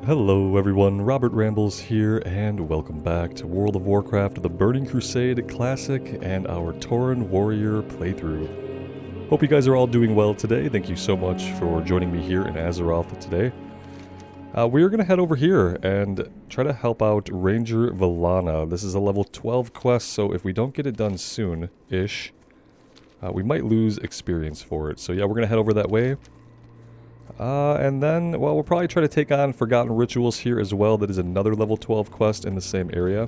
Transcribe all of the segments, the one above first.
Hello everyone, Robert Rambles here, and welcome back to World of Warcraft, the Burning Crusade Classic, and our Tauren Warrior playthrough. Hope you guys are all doing well today. Thank you so much for joining me here in Azeroth today. We're going to head over here and try to help out Ranger Villana. This is a level 12 quest, so if we don't get it done soon-ish, we might lose experience for it. So yeah, we're going to head over that way. And then, well, we'll probably try to take on Forgotten Rituals here as well. That is another level 12 quest in the same area.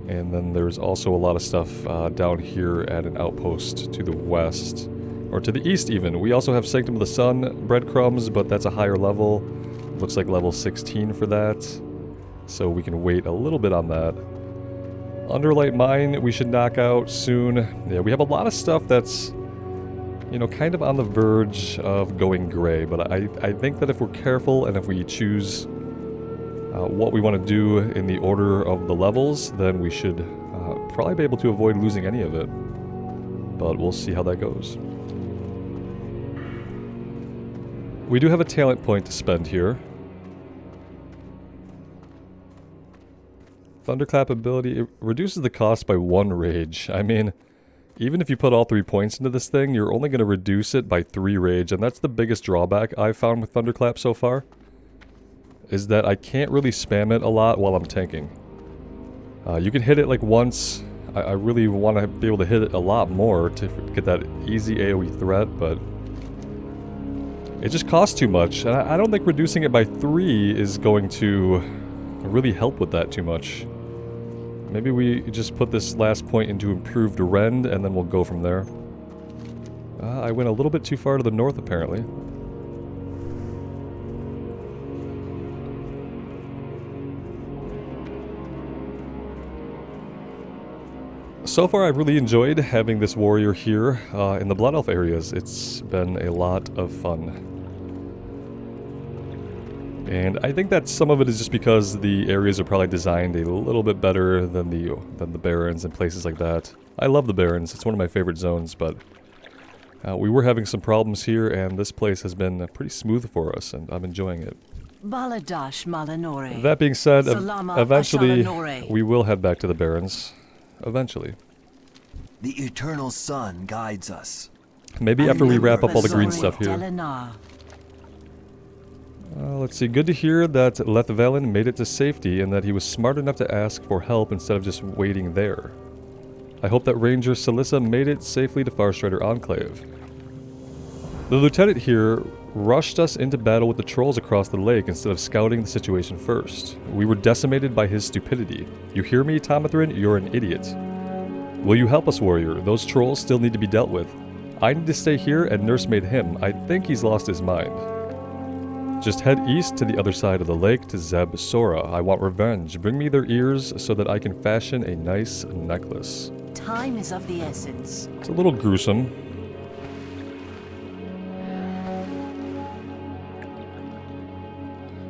And then there's also a lot of stuff down here at an outpost to the west. Or to the east even. We also have Sanctum of the Sun breadcrumbs, but that's a higher level. Looks like level 16 for that. So we can wait a little bit on that. Underlight Mine we should knock out soon. Yeah, we have a lot of stuff that's, you know, kind of on the verge of going gray, but I think that if we're careful and if we choose what we want to do in the order of the levels, then we should probably be able to avoid losing any of it. But we'll see how that goes. We do have a talent point to spend here. Thunderclap ability, it reduces the cost by 1 rage. I mean, even if you put all 3 points into this thing, you're only going to reduce it by 3 rage, and that's the biggest drawback I've found with Thunderclap so far, is that I can't really spam it a lot while I'm tanking. You can hit it like once. I really want to be able to hit it a lot more to get that easy AoE threat, but it just costs too much, and I don't think reducing it by 3 is going to really help with that too much. Maybe we just put this last point into improved rend, and then we'll go from there. I went a little bit too far to the north, apparently. So far, I've really enjoyed having this warrior here in the Blood Elf areas. It's been a lot of fun. And I think that some of it is just because the areas are probably designed a little bit better than the Barrens and places like that. I love the Barrens, it's one of my favorite zones, but we were having some problems here, and this place has been pretty smooth for us, and I'm enjoying it. That being said, eventually we will head back to the Barrens. Eventually. The eternal sun guides us. Maybe after we wrap up all the green stuff here. Let's see, good to hear that Lethvelen made it to safety and that he was smart enough to ask for help instead of just waiting there. I hope that Ranger Celissa made it safely to Farstrider Enclave. The lieutenant here rushed us into battle with the trolls across the lake instead of scouting the situation first. We were decimated by his stupidity. You hear me, Tomathrin? You're an idiot. Will you help us, warrior? Those trolls still need to be dealt with. I need to stay here and nursemaid him. I think he's lost his mind. Just head east to the other side of the lake to Zeb Sora. I want revenge. Bring me their ears so that I can fashion a nice necklace. Time is of the essence. It's a little gruesome.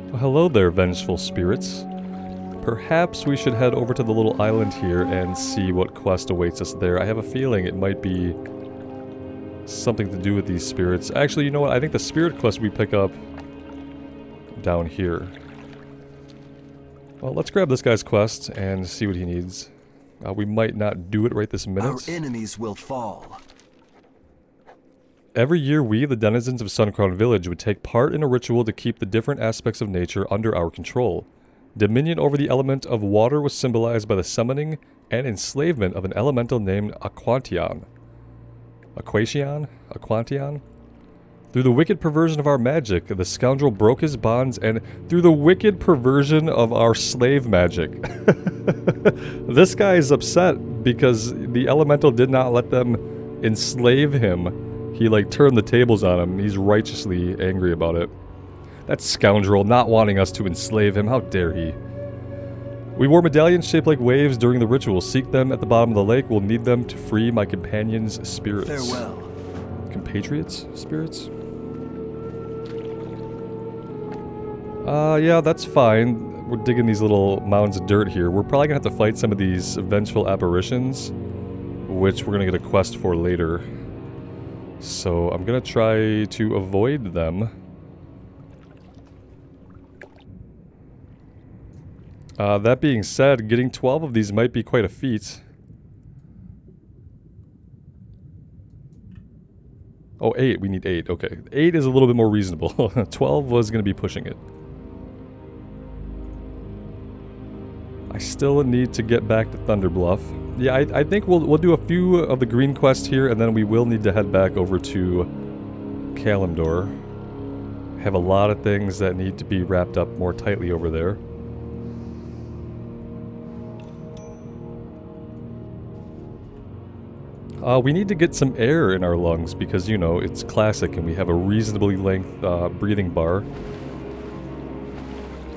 Well, hello there, vengeful spirits. Perhaps we should head over to the little island here and see what quest awaits us there. I have a feeling it might be something to do with these spirits. Actually, you know what? I think the spirit quest we pick up down here. Well, let's grab this guy's quest and see what he needs. We might not do it right this minute. Our enemies will fall. Every year we, the denizens of Suncrown Village, would take part in a ritual to keep the different aspects of nature under our control. Dominion over the element of water was symbolized by the summoning and enslavement of an elemental named Aquantion. Aquantion? Through the wicked perversion of our magic, the scoundrel broke his bonds, and through the wicked perversion of our slave magic. This guy is upset because the elemental did not let them enslave him. He, like, turned the tables on him. He's righteously angry about it. That scoundrel not wanting us to enslave him, how dare he? We wore medallions shaped like waves during the ritual. Seek them at the bottom of the lake. We'll need them to free my companions' spirits. Farewell. Compatriots' spirits? Yeah, that's fine. We're digging these little mounds of dirt here. We're probably gonna have to fight some of these vengeful apparitions, which we're gonna get a quest for later. So I'm gonna try to avoid them. That being said, getting 12 of these might be quite a feat. Oh, 8. We need 8. Okay. 8 is a little bit more reasonable. 12 was going to be pushing it. I still need to get back to Thunderbluff. Yeah, I think we'll do a few of the green quests here, and then we will need to head back over to Kalimdor. Have a lot of things that need to be wrapped up more tightly over there. We need to get some air in our lungs because, you know, it's classic and we have a reasonably length breathing bar.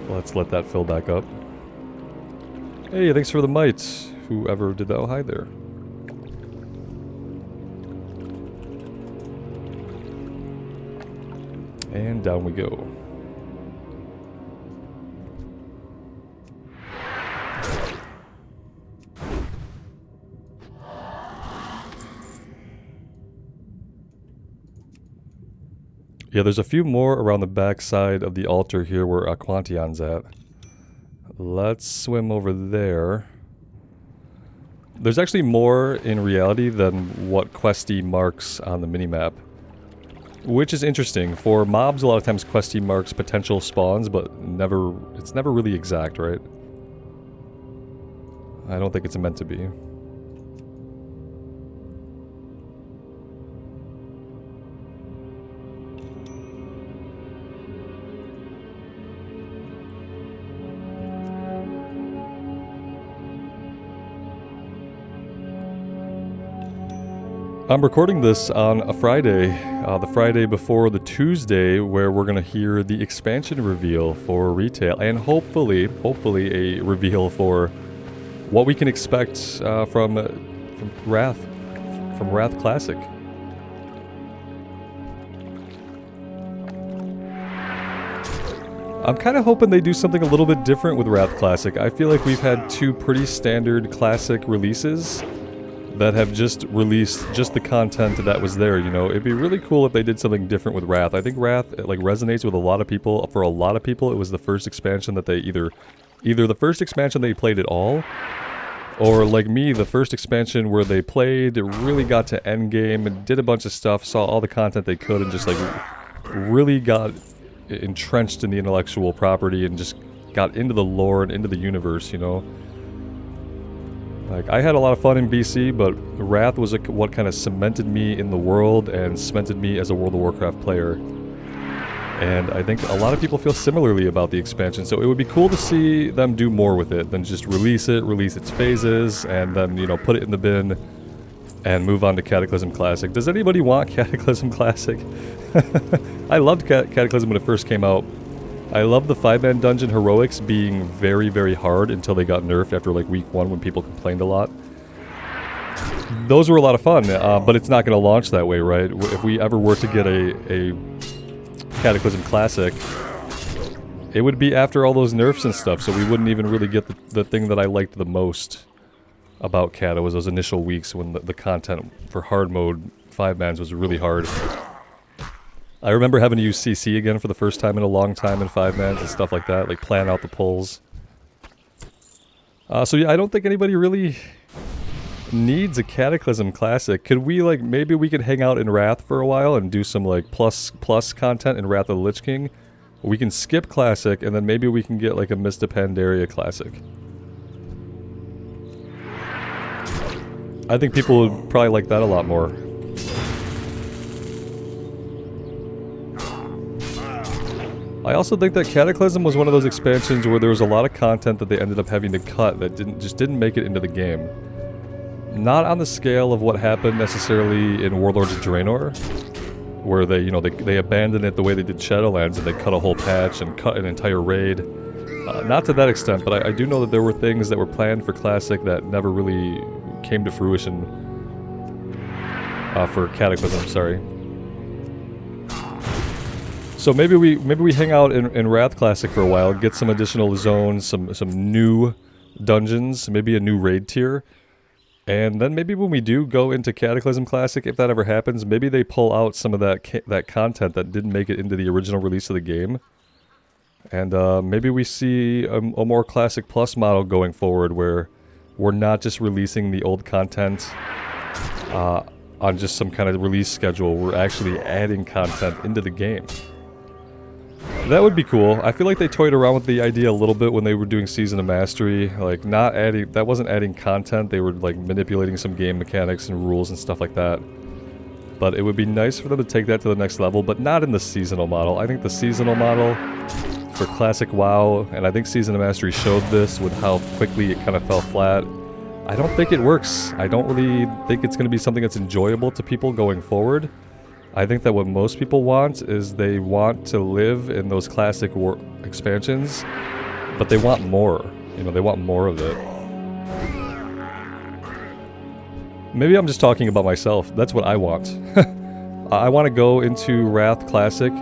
Let's let that fill back up. Hey, thanks for the mites. Whoever did that. Oh, hi there. And down we go. Yeah, there's a few more around the back side of the altar here where Aquantion's at. Let's swim over there. There's actually more in reality than what Questie marks on the minimap. Which is interesting. For mobs, a lot of times Questie marks potential spawns, but it's never really exact, right? I don't think it's meant to be. I'm recording this on a Friday, the Friday before the Tuesday, where we're going to hear the expansion reveal for retail, and hopefully a reveal for what we can expect from Wrath Classic. I'm kind of hoping they do something a little bit different with Wrath Classic. I feel like we've had two pretty standard Classic releases that have just released just the content that was there, you know. It'd be really cool if they did something different with Wrath. I think Wrath, it, like, resonates with a lot of people. For a lot of people, it was the first expansion that they either the first expansion they played at all, or like me, the first expansion where they played, really got to endgame and did a bunch of stuff, saw all the content they could, and just like really got entrenched in the intellectual property and just got into the lore and into the universe, you know. Like, I had a lot of fun in BC, but Wrath was what kind of cemented me in the world and cemented me as a World of Warcraft player. And I think a lot of people feel similarly about the expansion, so it would be cool to see them do more with it than just release its phases, and then, you know, put it in the bin and move on to Cataclysm Classic. Does anybody want Cataclysm Classic? I loved Cataclysm when it first came out. I love the 5-man dungeon heroics being very, very hard until they got nerfed after like week 1 when people complained a lot. Those were a lot of fun, but it's not going to launch that way, right? If we ever were to get a Cataclysm Classic, it would be after all those nerfs and stuff, so we wouldn't even really get the thing that I liked the most about Cat. It was those initial weeks when the content for hard mode 5-mans was really hard. I remember having to use CC again for the first time in a long time in 5-mans and stuff like that, like plan out the pulls. So yeah, I don't think anybody really needs a Cataclysm Classic. Could we, like, maybe we could hang out in Wrath for a while and do some, like, plus content in Wrath of the Lich King? We can skip Classic, and then maybe we can get, like, a Mist of Pandaria Classic. I think people would probably like that a lot more. I also think that Cataclysm was one of those expansions where there was a lot of content that they ended up having to cut that just didn't make it into the game. Not on the scale of what happened necessarily in Warlords of Draenor, where they, you know, they abandoned it the way they did Shadowlands and they cut a whole patch and cut an entire raid. Not to that extent, but I do know that there were things that were planned for Classic that never really came to fruition for Cataclysm, sorry. So maybe we hang out in Wrath Classic for a while, get some additional zones, some new dungeons, maybe a new raid tier, and then maybe when we do go into Cataclysm Classic, if that ever happens, maybe they pull out some of that content that didn't make it into the original release of the game, And maybe we see a more Classic Plus model going forward where we're not just releasing the old content on just some kind of release schedule. We're actually adding content into the game. That would be cool. I feel like they toyed around with the idea a little bit when they were doing Season of Mastery. Like, not adding... That wasn't adding content. They were, like, manipulating some game mechanics and rules and stuff like that. But it would be nice for them to take that to the next level, but not in the seasonal model. I think the seasonal model for Classic WoW, and I think Season of Mastery showed this with how quickly it kind of fell flat. I don't think it works. I don't really think it's going to be something that's enjoyable to people going forward. I think that what most people want is they want to live in those classic expansions, but they want more. You know, they want more of it. Maybe I'm just talking about myself. That's what I want. I want to go into Wrath Classic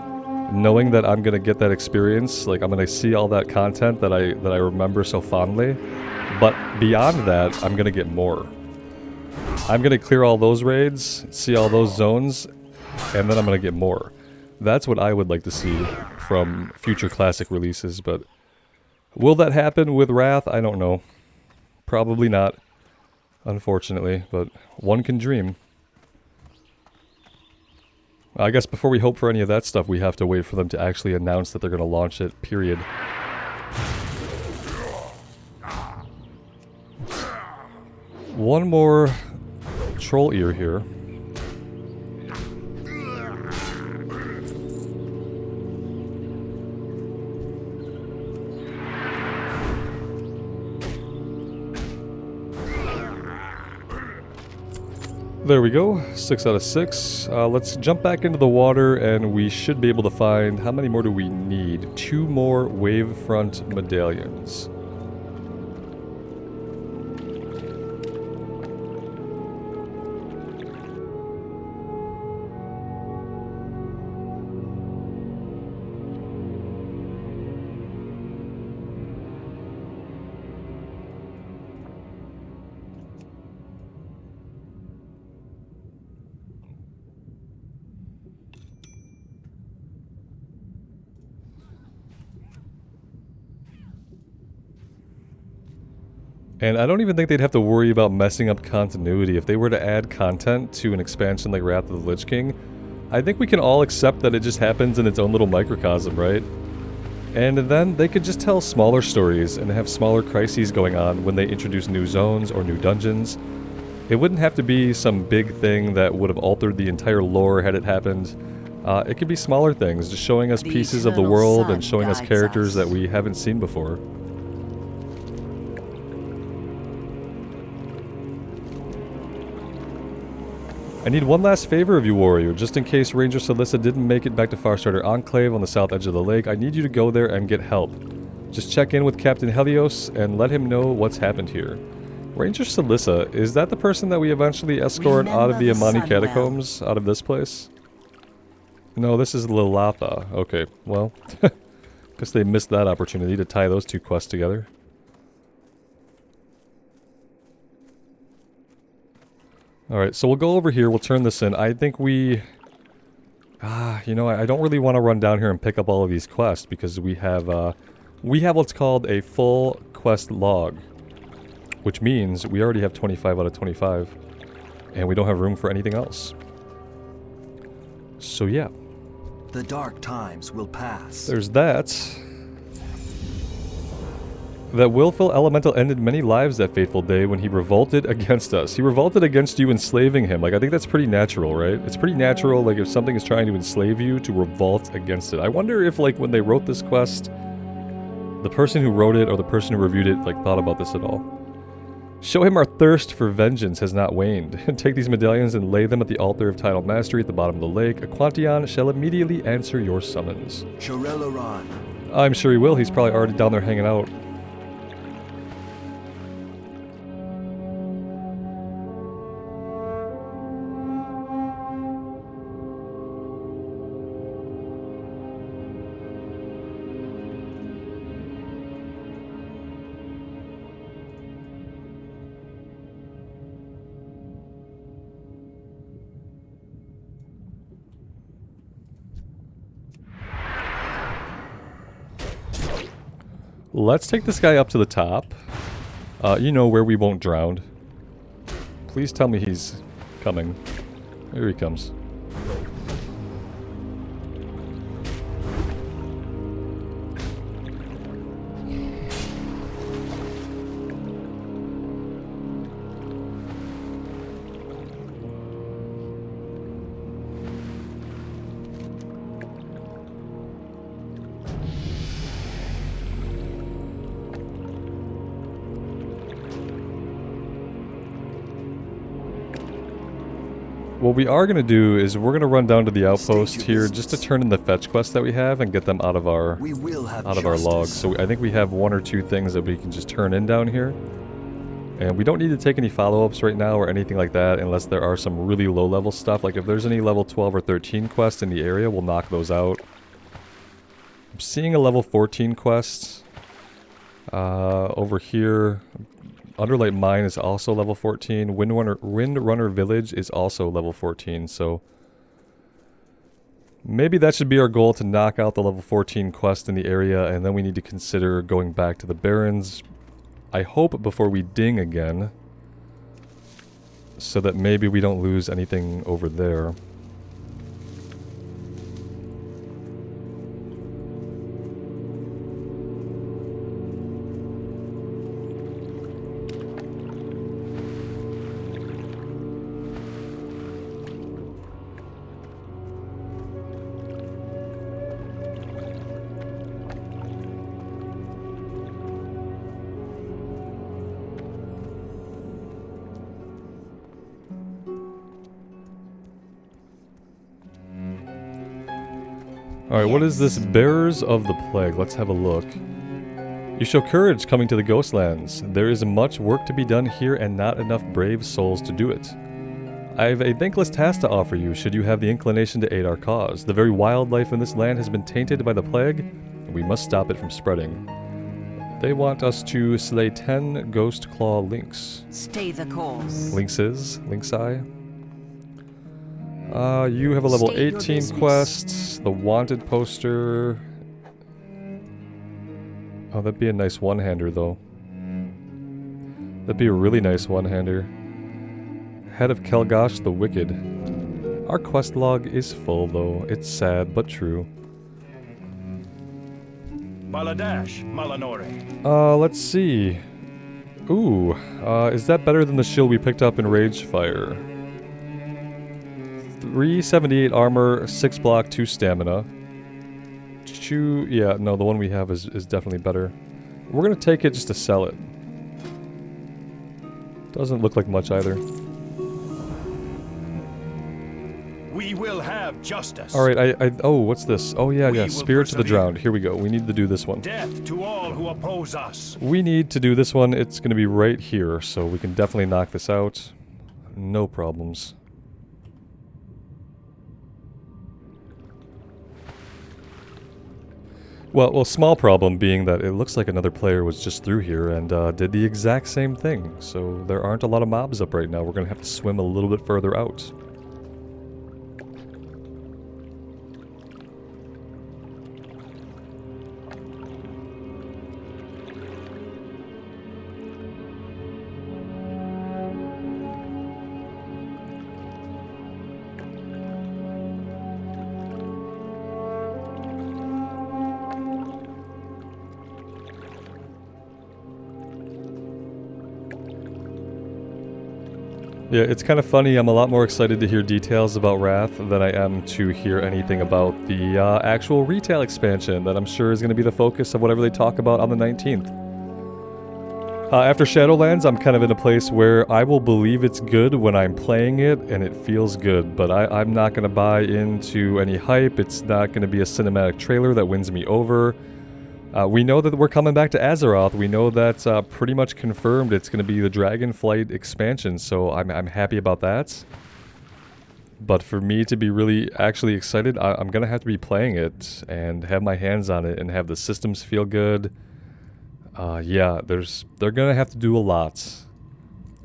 knowing that I'm going to get that experience. Like, I'm going to see all that content that I remember so fondly. But beyond that, I'm going to get more. I'm going to clear all those raids, see all those zones, and then I'm going to get more. That's what I would like to see from future Classic releases, but will that happen with Wrath? I don't know. Probably not, unfortunately, but one can dream. I guess before we hope for any of that stuff, we have to wait for them to actually announce that they're going to launch it, period. One more troll ear here. There we go, 6 out of 6. Let's jump back into the water and we should be able to find... How many more do we need? 2 more Wavefront medallions. And I don't even think they'd have to worry about messing up continuity. If they were to add content to an expansion like Wrath of the Lich King, I think we can all accept that it just happens in its own little microcosm, right? And then they could just tell smaller stories and have smaller crises going on when they introduce new zones or new dungeons. It wouldn't have to be some big thing that would have altered the entire lore had it happened. It could be smaller things, just showing us pieces of the world and showing us characters that we haven't seen before. I need one last favor of you, Warrior. Just in case Ranger Celissa didn't make it back to Farstarter Enclave on the south edge of the lake, I need you to go there and get help. Just check in with Captain Helios and let him know what's happened here. Ranger Celissa, is that the person that we eventually escort out of the Amani Catacombs, out of this place? No, this is Lillatha. Okay, well, guess they missed that opportunity to tie those two quests together. Alright, so we'll go over here, we'll turn this in. I think we... you know, I don't really want to run down here and pick up all of these quests because we have what's called a full quest log. Which means we already have 25 out of 25. And we don't have room for anything else. So yeah. The dark times will pass. There's that. That willful elemental ended many lives that fateful day when he revolted against us. He revolted against you enslaving him. Like, I think that's pretty natural, right? It's pretty natural, like, if something is trying to enslave you, to revolt against it. I wonder if, like, when they wrote this quest, the person who wrote it or the person who reviewed it, like, thought about this at all. Show him our thirst for vengeance has not waned. Take these medallions and lay them at the altar of title mastery at the bottom of the lake. A Quantion shall immediately answer your summons. Shorelaran. I'm sure he will. He's probably already down there hanging out. Let's take this guy up to the top. You know, where we won't drown. Please tell me he's coming. Here he comes. What we are going to do is we're going to run down to the outpost here just to turn in the fetch quests that we have and get them out of our logs. So I think we have 1 or 2 things that we can just turn in down here. And we don't need to take any follow-ups right now or anything like that unless there are some really low-level stuff. Like if there's any level 12 or 13 quests in the area, we'll knock those out. I'm seeing a level 14 quest over here. Underlight Mine is also level 14. Windrunner Village is also level 14, so maybe that should be our goal, to knock out the level 14 quest in the area, and then we need to consider going back to the Barrens, I hope before we ding again, so that maybe we don't lose anything over there. Alright, what is this? Bearers of the Plague. Let's have a look. You show courage coming to the Ghostlands. There is much work to be done here and not enough brave souls to do it. I have a thankless task to offer you should you have the inclination to aid our cause. The very wildlife in this land has been tainted by the plague, and we must stop it from spreading. They want us to slay 10 Ghost Claw Lynx. Stay the course. Lynxi. You have a level 18 quest, the Wanted poster. Oh, that'd be a nice one-hander, though. That'd be a really nice one-hander. Head of Kelgosh the Wicked. Our quest log is full, though. It's sad, but true. Baladash, Malanore. Let's see. Ooh, is that better than the shield we picked up in Ragefire? 378 armor, 6 block, 2 stamina. Yeah, no, the one we have is definitely better. We're gonna take it just to sell it. Doesn't look like much either. We will have justice. Alright, oh, what's this? Oh yeah, Spirits of the Drowned. Here we go. We need to do this one. Death to all who oppose us. We need to do this one. It's gonna be right here, so we can definitely knock this out. No problems. Well, small problem being that it looks like another player was just through here and did the exact same thing. So there aren't a lot of mobs up right now. We're going to have to swim a little bit further out. Yeah, it's kind of funny. I'm a lot more excited to hear details about Wrath than I am to hear anything about the actual retail expansion that I'm sure is going to be the focus of whatever they talk about on the 19th. After Shadowlands, I'm kind of in a place where I will believe it's good when I'm playing it and it feels good, but I'm not going to buy into any hype. It's not going to be a cinematic trailer that wins me over. We know that we're coming back to Azeroth. We know that's pretty much confirmed. It's going to be the Dragonflight expansion, so I'm happy about that. But for me to be really actually excited, I'm going to have to be playing it and have my hands on it and have the systems feel good. Yeah, they're going to have to do a lot.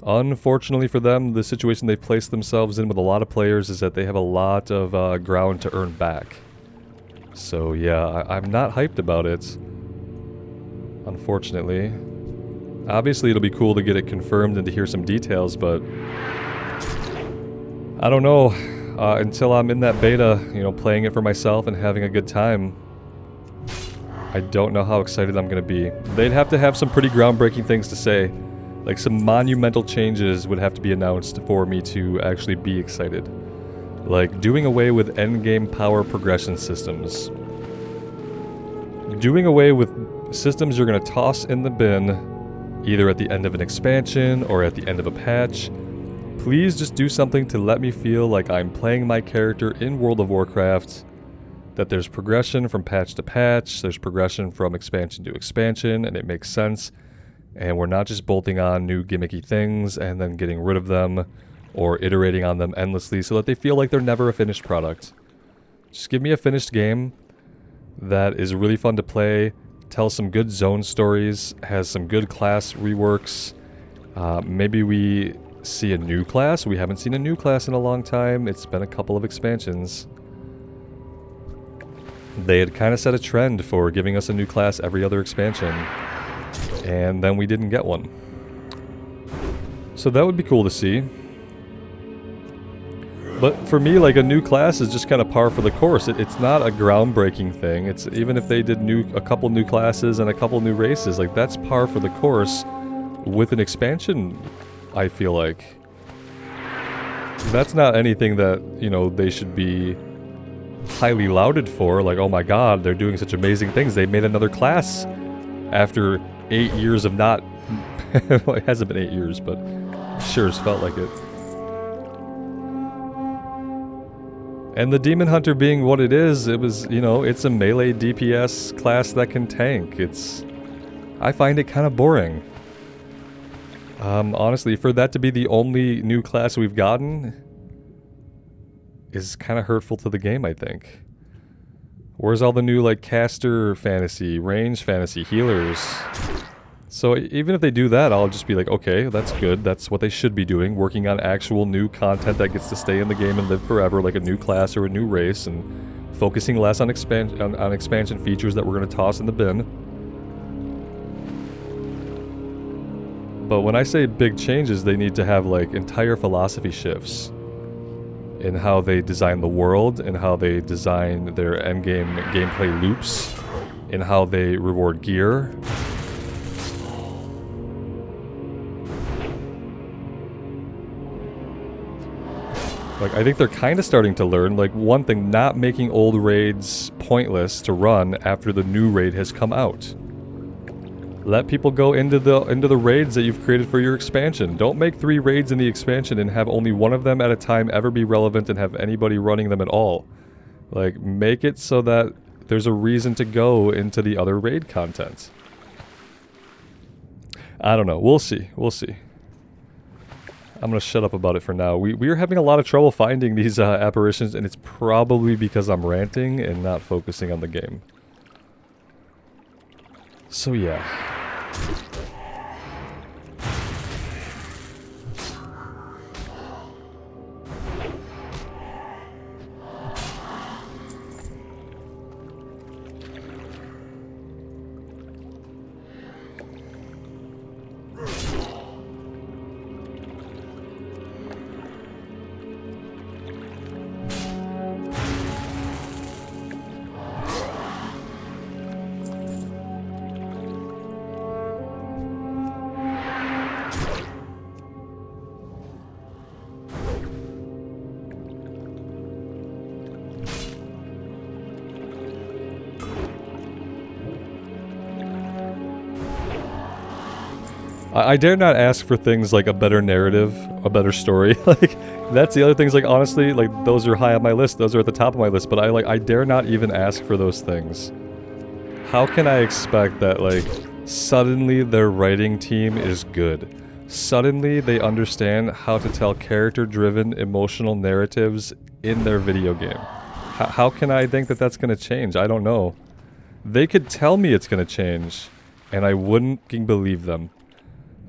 Unfortunately for them, the situation they've placed themselves in with a lot of players is that they have a lot of ground to earn back. So yeah, I'm not hyped about it. unfortunately. Obviously, it'll be cool to get it confirmed and to hear some details, but I don't know. Until I'm in that beta, you know, playing it for myself and having a good time, I don't know how excited I'm going to be. They'd have to have some pretty groundbreaking things to say. Like, some monumental changes would have to be announced for me to actually be excited. Like, doing away with endgame power progression systems. Doing away with systems you're going to toss in the bin, either at the end of an expansion or at the end of a patch. Please just do something to let me feel like I'm playing my character in World of Warcraft, that there's progression from patch to patch, there's progression from expansion to expansion, and it makes sense, and we're not just bolting on new gimmicky things and then getting rid of them, or iterating on them endlessly so that they feel like they're never a finished product. Just give me a finished game that is really fun to play, tells some good zone stories, has some good class reworks. Maybe we see a new class. We haven't seen a new class in a long time. It's been a couple of expansions. They had kind of set a trend for giving us a new class every other expansion, and then we didn't get one. So that would be cool to see. But for me, like, a new class is just kind of par for the course. It's not a groundbreaking thing. It's even if they did a couple new classes and a couple new races, like, that's par for the course with an expansion. I feel like that's not anything that, you know, they should be highly lauded for. Like, oh my god, they're doing such amazing things. They made another class after 8 years of not... Well, it hasn't been 8 years, but it sure has felt like it. And the Demon Hunter being what it is, it was, you know, it's a melee DPS class that can tank. I find it kind of boring. Honestly, for that to be the only new class we've gotten is kind of hurtful to the game, I think. Where's all the new, like, caster fantasy, range fantasy, healers? So even if they do that, I'll just be like, okay, that's good. That's what they should be doing, working on actual new content that gets to stay in the game and live forever, like a new class or a new race, and focusing less on expansion features that we're going to toss in the bin. But when I say big changes, they need to have, like, entire philosophy shifts in how they design the world, and how they design their endgame gameplay loops, in how they reward gear. Like, I think they're kind of starting to learn, like, one thing, not making old raids pointless to run after the new raid has come out. Let people go into the raids that you've created for your expansion. Don't make 3 raids in the expansion and have only one of them at a time ever be relevant and have anybody running them at all. Like, make it so that there's a reason to go into the other raid content. I don't know. We'll see. We'll see. I'm going to shut up about it for now. We are having a lot of trouble finding these apparitions, and it's probably because I'm ranting and not focusing on the game. So yeah. I dare not ask for things like a better narrative, a better story. Like, that's the other things, like, honestly, like, those are high on my list, those are at the top of my list, but I dare not even ask for those things. How can I expect that, like, suddenly their writing team is good? Suddenly they understand how to tell character-driven, emotional narratives in their video game. How can I think that that's gonna change? I don't know. They could tell me it's gonna change, and I wouldn't believe them.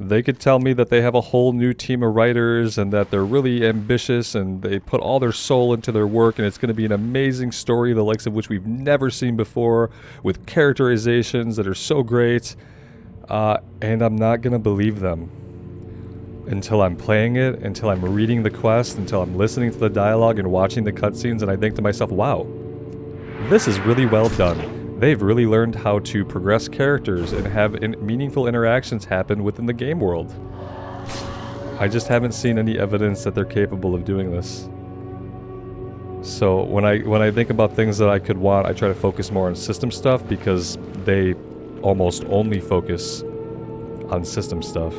They could tell me that they have a whole new team of writers and that they're really ambitious and they put all their soul into their work and it's going to be an amazing story, the likes of which we've never seen before, with characterizations that are so great. And I'm not gonna believe them until I'm playing it, until I'm reading the quest, until I'm listening to the dialogue and watching the cutscenes, and I think to myself, wow, this is really well done. They've really learned how to progress characters and have meaningful interactions happen within the game world. I just haven't seen any evidence that they're capable of doing this. So when I think about things that I could want, I try to focus more on system stuff because they almost only focus on system stuff.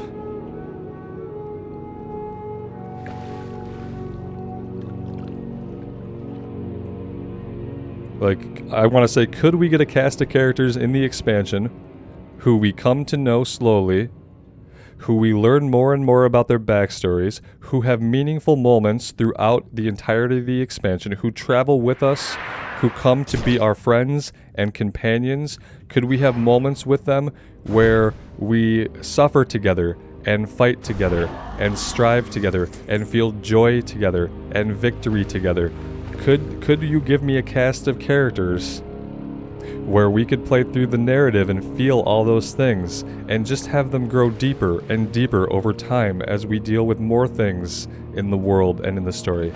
Like, I want to say, could we get a cast of characters in the expansion who we come to know slowly, who we learn more and more about their backstories, who have meaningful moments throughout the entirety of the expansion, who travel with us, who come to be our friends and companions? Could we have moments with them where we suffer together and fight together and strive together and feel joy together and victory together? Could you give me a cast of characters where we could play through the narrative and feel all those things and just have them grow deeper and deeper over time as we deal with more things in the world and in the story?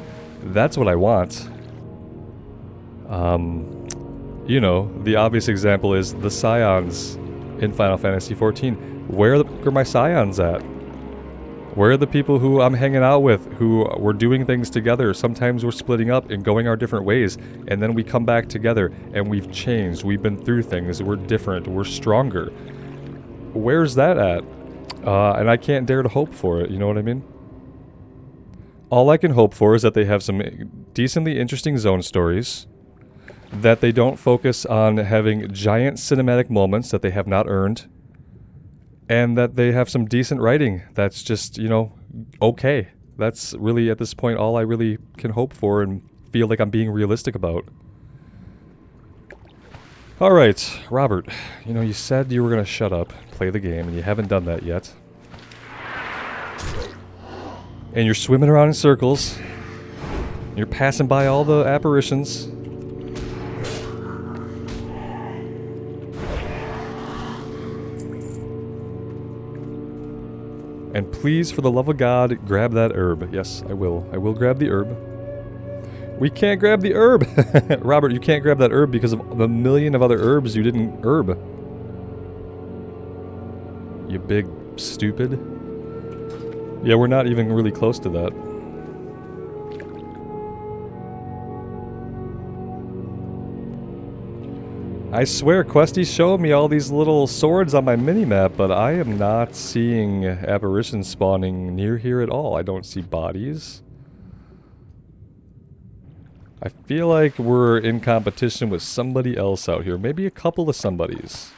That's what I want. You know, the obvious example is the Scions in Final Fantasy XIV. Where are my Scions at? Where are the people who I'm hanging out with, who we're doing things together? Sometimes we're splitting up and going our different ways, and then we come back together, and we've changed, we've been through things, we're different, we're stronger. Where's that at? And I can't dare to hope for it, you know what I mean? All I can hope for is that they have some decently interesting zone stories, that they don't focus on having giant cinematic moments that they have not earned, and that they have some decent writing that's just, you know, okay. That's really, at this point, all I really can hope for and feel like I'm being realistic about. Alright, Robert, you know, you said you were going to shut up, play the game, and you haven't done that yet. And you're swimming around in circles. You're passing by all the apparitions. And please, for the love of God, grab that herb. Yes, I will. I will grab the herb. We can't grab the herb! Robert, you can't grab that herb because of the million of other herbs you didn't herb. You big stupid. Yeah, we're not even really close to that. I swear, Questie's showing me all these little swords on my mini-map, but I am not seeing apparitions spawning near here at all. I don't see bodies. I feel like we're in competition with somebody else out here. Maybe a couple of somebodies.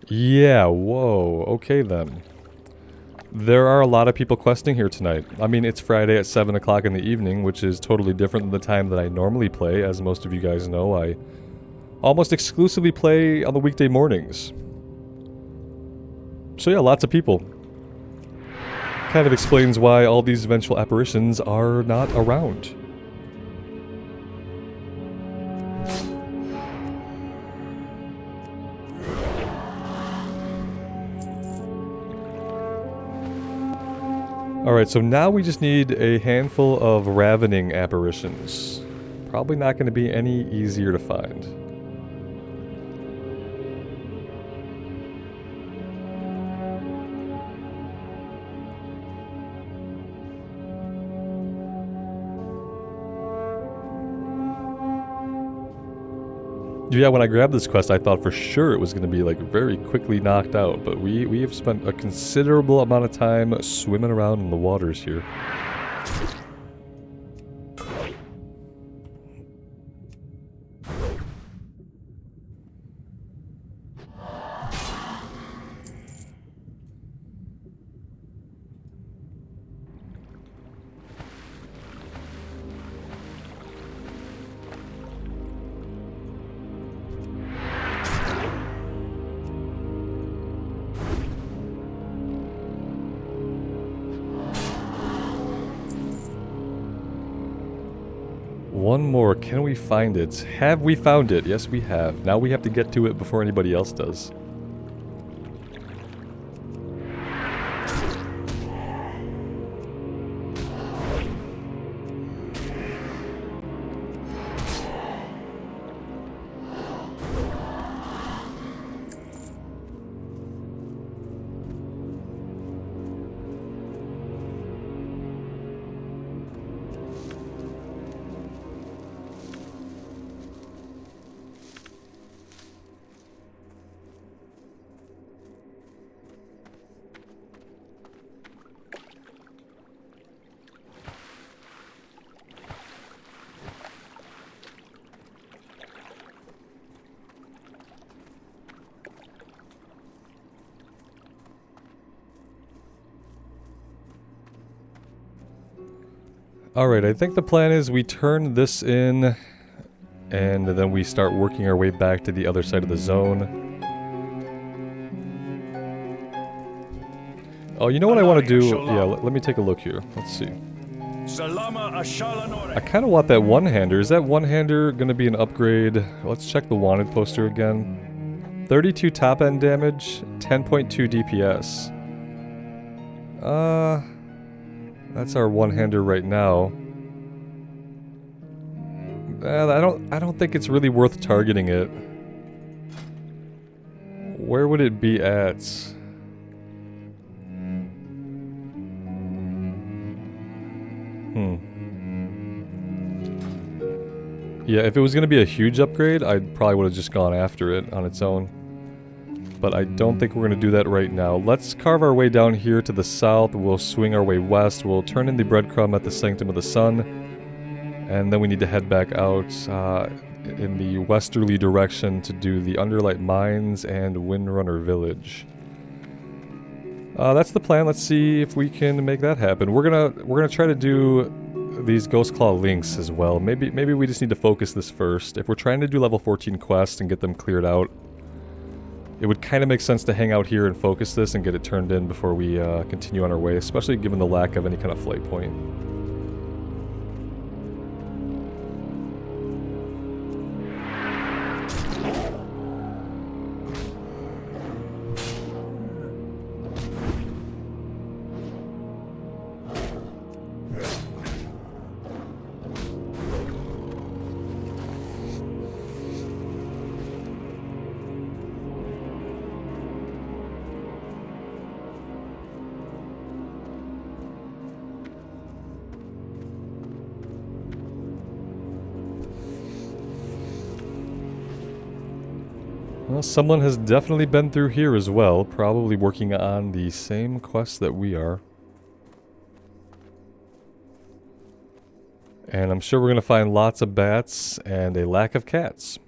Yeah, whoa. Okay then. There are a lot of people questing here tonight. I mean, it's Friday at 7 o'clock in the evening, which is totally different than the time that I normally play. As most of you guys know, I almost exclusively play on the weekday mornings. So yeah, lots of people. Kind of explains why all these eventual apparitions are not around. Alright, so now we just need a handful of ravening apparitions. Probably not going to be any easier to find. Yeah, when I grabbed this quest, I thought for sure it was going to be, like, very quickly knocked out, but we have spent a considerable amount of time swimming around in the waters here. One more. Can we find it? Have we found it? Yes, we have. Now we have to get to it before anybody else does. Alright, I think the plan is we turn this in, and then we start working our way back to the other side of the zone. Oh, you know what I want to do? Yeah, let me take a look here. Let's see. I kind of want that one-hander. Is that one-hander going to be an upgrade? Let's check the wanted poster again. 32 top-end damage, 10.2 DPS. That's our one-hander right now. I don't think it's really worth targeting it. Where would it be at? Yeah, if it was going to be a huge upgrade, I probably would have just gone after it on its own. But I don't think we're going to do that right now. Let's carve our way down here to the south. We'll swing our way west. We'll turn in the breadcrumb at the Sanctum of the Sun. And then we need to head back out in the westerly direction to do the Underlight Mines and Windrunner Village. That's the plan. Let's see if we can make that happen. We're gonna try to do these Ghostclaw links as well. Maybe we just need to focus this first. If we're trying to do level 14 quests and get them cleared out, it would kind of make sense to hang out here and focus this and get it turned in before we continue on our way, especially given the lack of any kind of flight point. Well, someone has definitely been through here as well, probably working on the same quest that we are. And I'm sure we're going to find lots of bats and a lack of cats.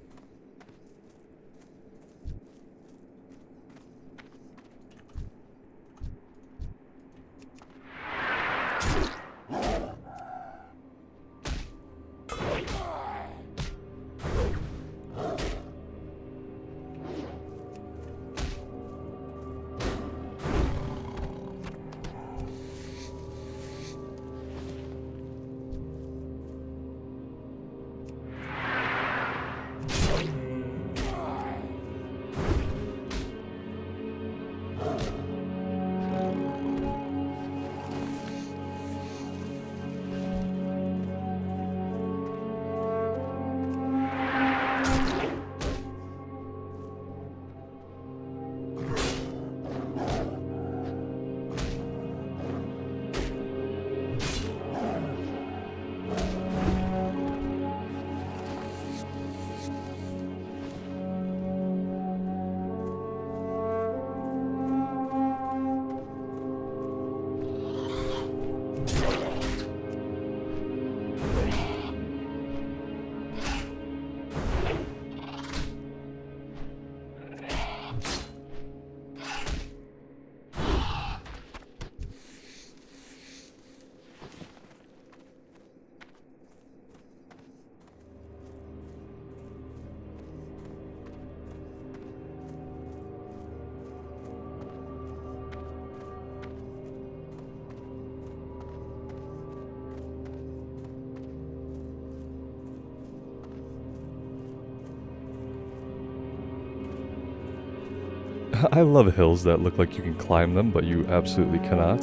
I love hills that look like you can climb them, but you absolutely cannot.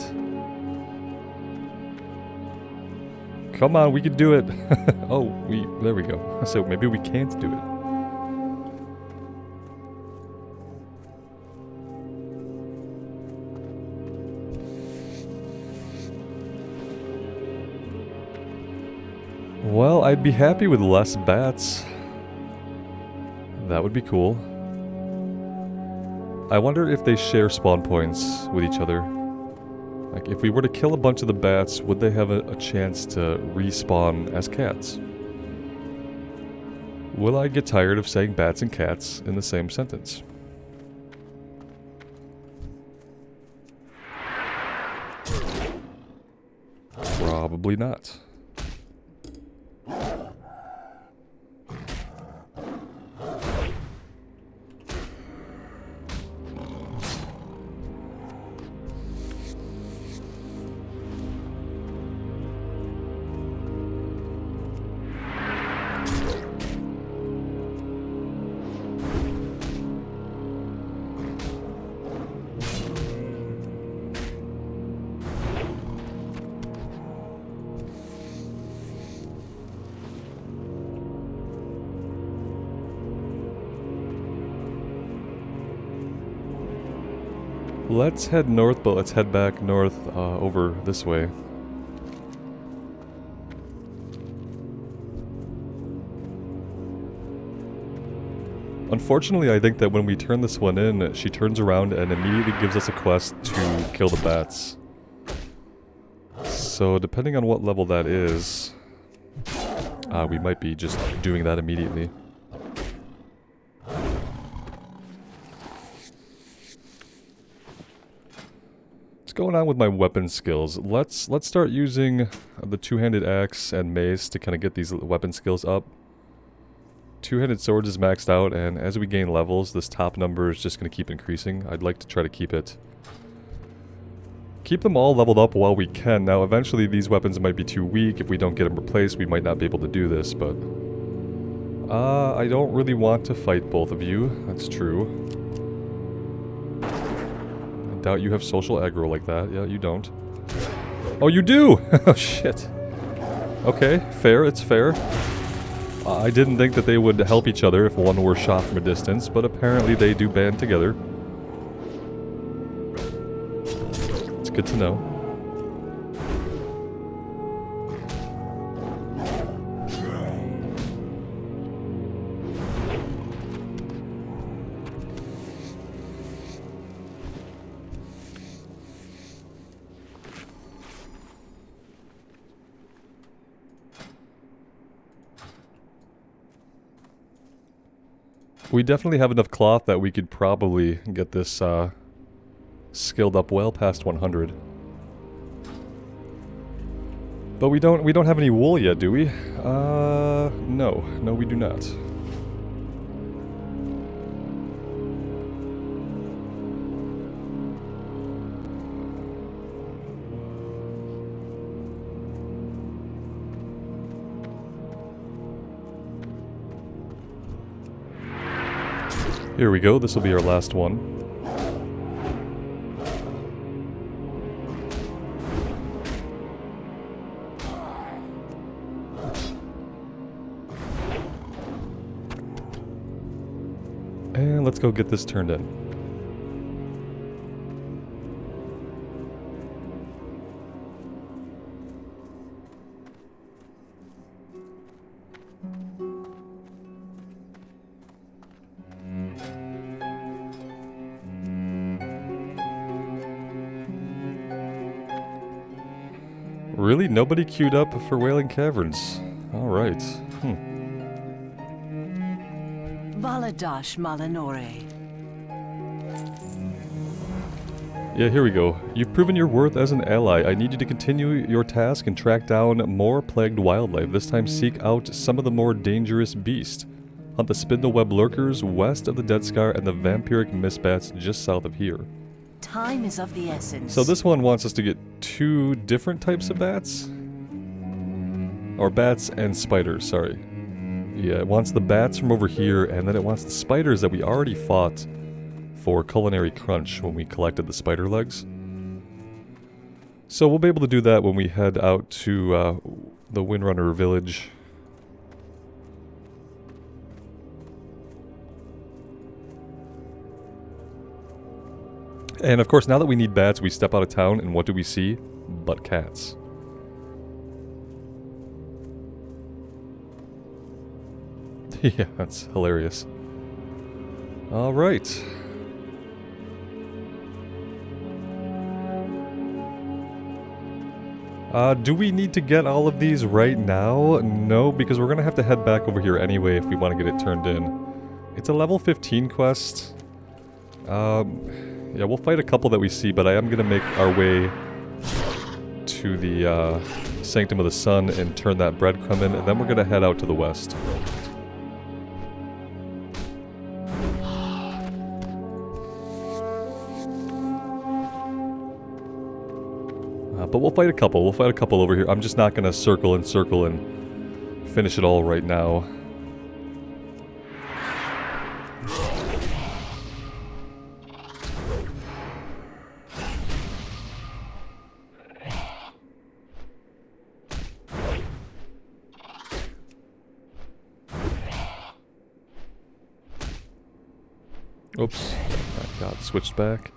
Come on, we can do it! Oh, there we go. So maybe we can't do it. Well, I'd be happy with less bats. That would be cool. I wonder if they share spawn points with each other. Like, if we were to kill a bunch of the bats, would they have a chance to respawn as cats? Will I get tired of saying bats and cats in the same sentence? Probably not. Let's head north, but let's head back north over this way. Unfortunately, I think that when we turn this one in, she turns around and immediately gives us a quest to kill the bats. So depending on what level that is, we might be just doing that immediately. Going on with my weapon skills. Let's start using the two-handed axe and mace to kind of get these weapon skills up. Two-handed swords is maxed out, and as we gain levels, this top number is just going to keep increasing. I'd like to try to keep them all leveled up while we can. Now, eventually these weapons might be too weak. If we don't get them replaced, we might not be able to do this, but I don't really want to fight both of you. That's true. Doubt you have social aggro like that. Yeah, you don't. Oh, you do! Oh, shit. Okay, fair, it's fair. I didn't think that they would help each other if one were shot from a distance, but apparently they do band together. It's good to know. We definitely have enough cloth that we could probably get this skilled up well past 100. But we don't have any wool yet, do we? No. No, we do not. Here we go, this will be our last one. And let's go get this turned in. Really? Nobody queued up for Wailing Caverns. Alright. Baladash Malanore. Yeah, here we go. You've proven your worth as an ally. I need you to continue your task and track down more plagued wildlife. This time seek out some of the more dangerous beasts. Hunt the spindleweb lurkers west of the Dead Scar and the vampiric mistbats just south of here. Time is of the essence. So this one wants us to get two different types of bats? Or bats and spiders, sorry. Yeah, it wants the bats from over here, and then it wants the spiders that we already fought for culinary crunch when we collected the spider legs. So we'll be able to do that when we head out to the Windrunner village. And of course, now that we need bats, we step out of town, and what do we see? But cats. Yeah, that's hilarious. Alright. Do we need to get all of these right now? No, because we're going to have to head back over here anyway if we want to get it turned in. It's a level 15 quest. Yeah, we'll fight a couple that we see, but I am going to make our way to the Sanctum of the Sun and turn that breadcrumb in, and then we're going to head out to the west. But we'll fight a couple. We'll fight a couple over here. I'm just not going to circle and finish it all right now. Oops. I got switched back.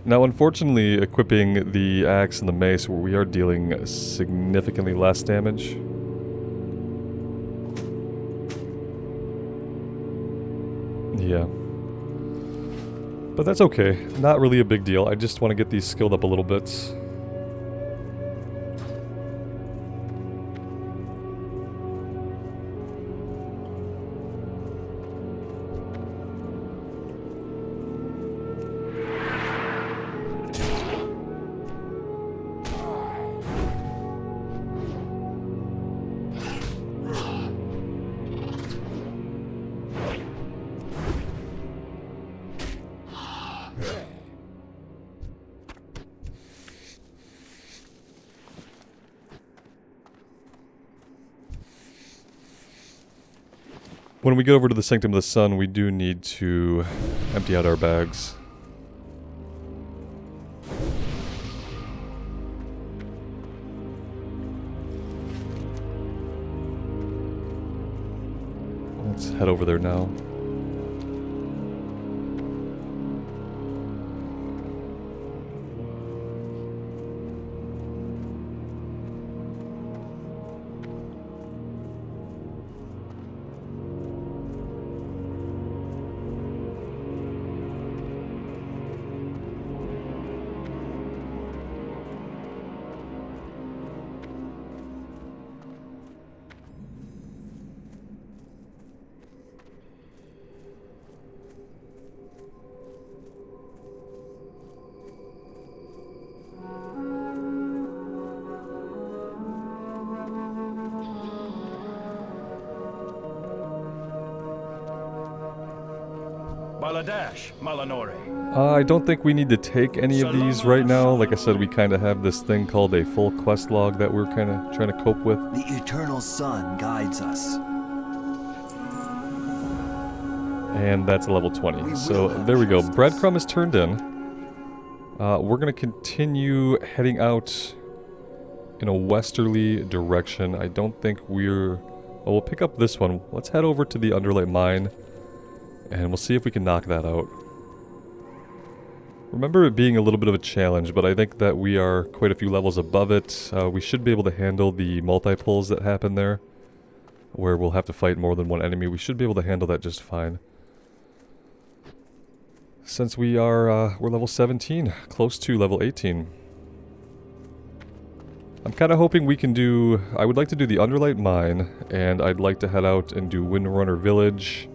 Now, unfortunately, equipping the axe and the mace, we are dealing significantly less damage. Yeah. But that's okay. Not really a big deal. I just want to get these skilled up a little bit. When we get over to the Sanctum of the Sun, we do need to empty out our bags. Let's head over there now. I don't think we need to take any of these right now. Like I said, we kind of have this thing called a full quest log that we're kind of trying to cope with. The eternal sun guides us. And that's a level 20. So there we go. Breadcrumb is turned in. We're going to continue heading out in a westerly direction. I don't think we're... Oh, we'll pick up this one. Let's head over to the Underlight Mine. And we'll see if we can knock that out. Remember it being a little bit of a challenge, but I think that we are quite a few levels above it. We should be able to handle the multi-pulls that happen there, where we'll have to fight more than one enemy. We should be able to handle that just fine. Since we are, we're level 17, close to level 18. I'm kind of hoping we can do... I would like to do the Underlight Mine, and I'd like to head out and do Windrunner Village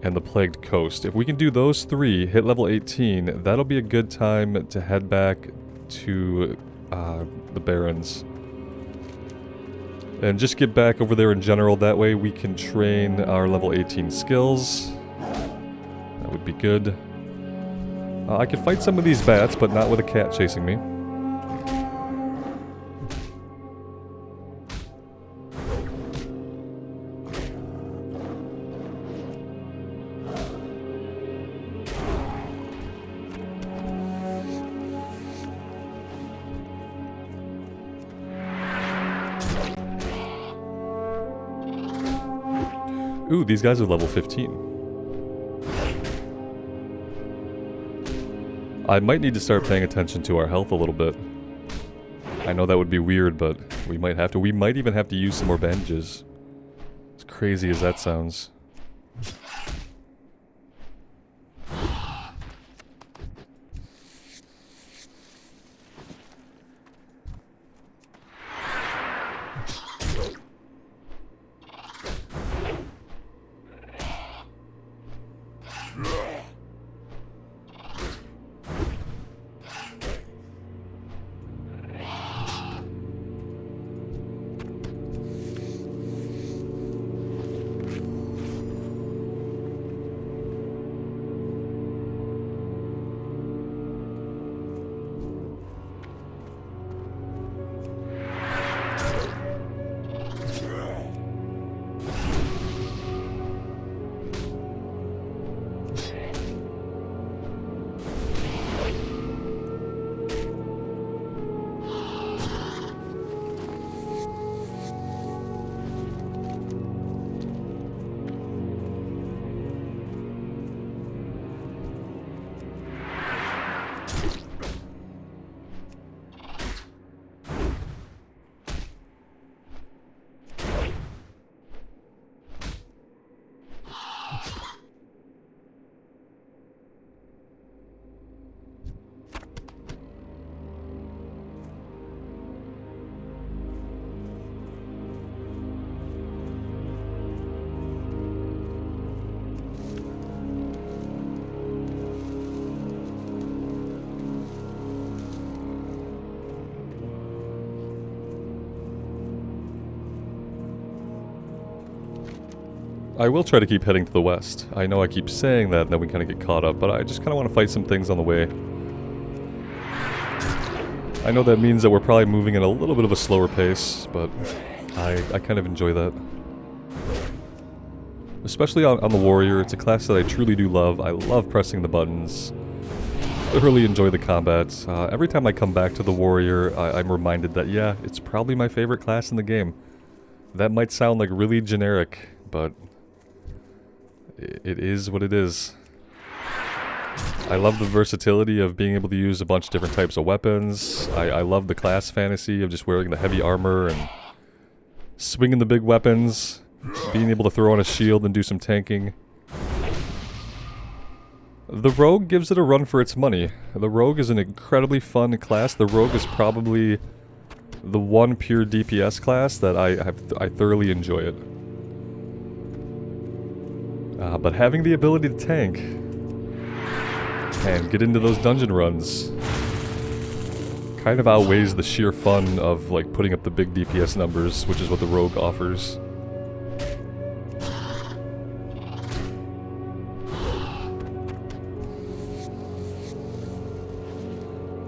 and the Plagued Coast. If we can do those three, hit level 18, that'll be a good time to head back to the Barrens. And just get back over there in general, that way we can train our level 18 skills. That would be good. I could fight some of these bats, but not with a cat chasing me. Ooh, these guys are level 15. I might need to start paying attention to our health a little bit. I know that would be weird, but we might have to. We might even have to use some more bandages. As crazy as that sounds. I will try to keep heading to the west. I know I keep saying that and then we kind of get caught up, but I just kind of want to fight some things on the way. I know that means that we're probably moving at a little bit of a slower pace, but I kind of enjoy that. Especially on the Warrior, it's a class that I truly do love. I love pressing the buttons. Thoroughly enjoy the combat. Every time I come back to the Warrior, I'm reminded that, yeah, it's probably my favorite class in the game. That might sound like really generic, but it is what it is. I love the versatility of being able to use a bunch of different types of weapons. I love the class fantasy of just wearing the heavy armor and swinging the big weapons. Being able to throw on a shield and do some tanking. The Rogue gives it a run for its money. The Rogue is an incredibly fun class. The Rogue is probably the one pure DPS class that I thoroughly enjoy it. But having the ability to tank and get into those dungeon runs kind of outweighs the sheer fun of like putting up the big DPS numbers, which is what the Rogue offers.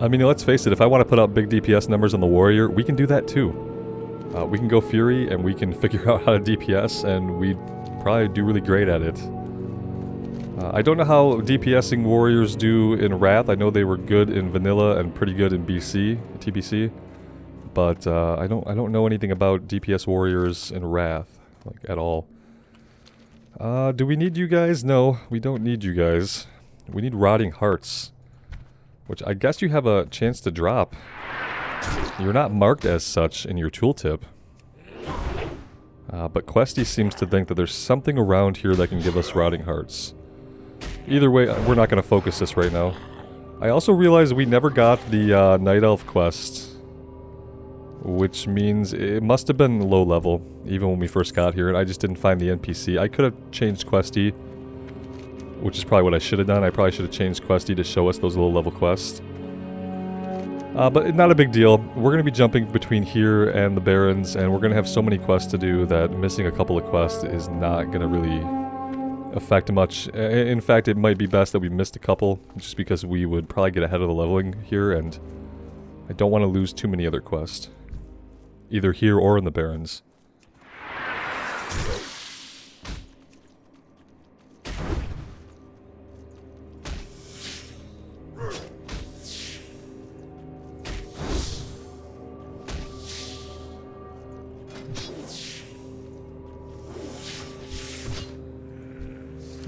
I mean, let's face it, if I want to put up big DPS numbers on the Warrior, we can do that too. We can go Fury and we can figure out how to DPS and we'd probably do really great at it. I don't know how DPSing Warriors do in Wrath. I know they were good in Vanilla and pretty good in TBC. But I don't know anything about DPS Warriors in Wrath, like, at all. Do we need you guys? No, we don't need you guys. We need Rotting Hearts. Which I guess you have a chance to drop. You're not marked as such in your tooltip. But Questie seems to think that there's something around here that can give us Rotting Hearts. Either way, we're not going to focus this right now. I also realized we never got the Night Elf quest. Which means it must have been low level, even when we first got here, and I just didn't find the NPC. I could have changed Questie, which is probably what I should have done. I probably should have changed Questie to show us those low level quests. But not a big deal. We're going to be jumping between here and the Barrens, and we're going to have so many quests to do that missing a couple of quests is not going to really affect much. In fact, it might be best that we missed a couple, just because we would probably get ahead of the leveling here, and I don't want to lose too many other quests. Either here or in the Barrens.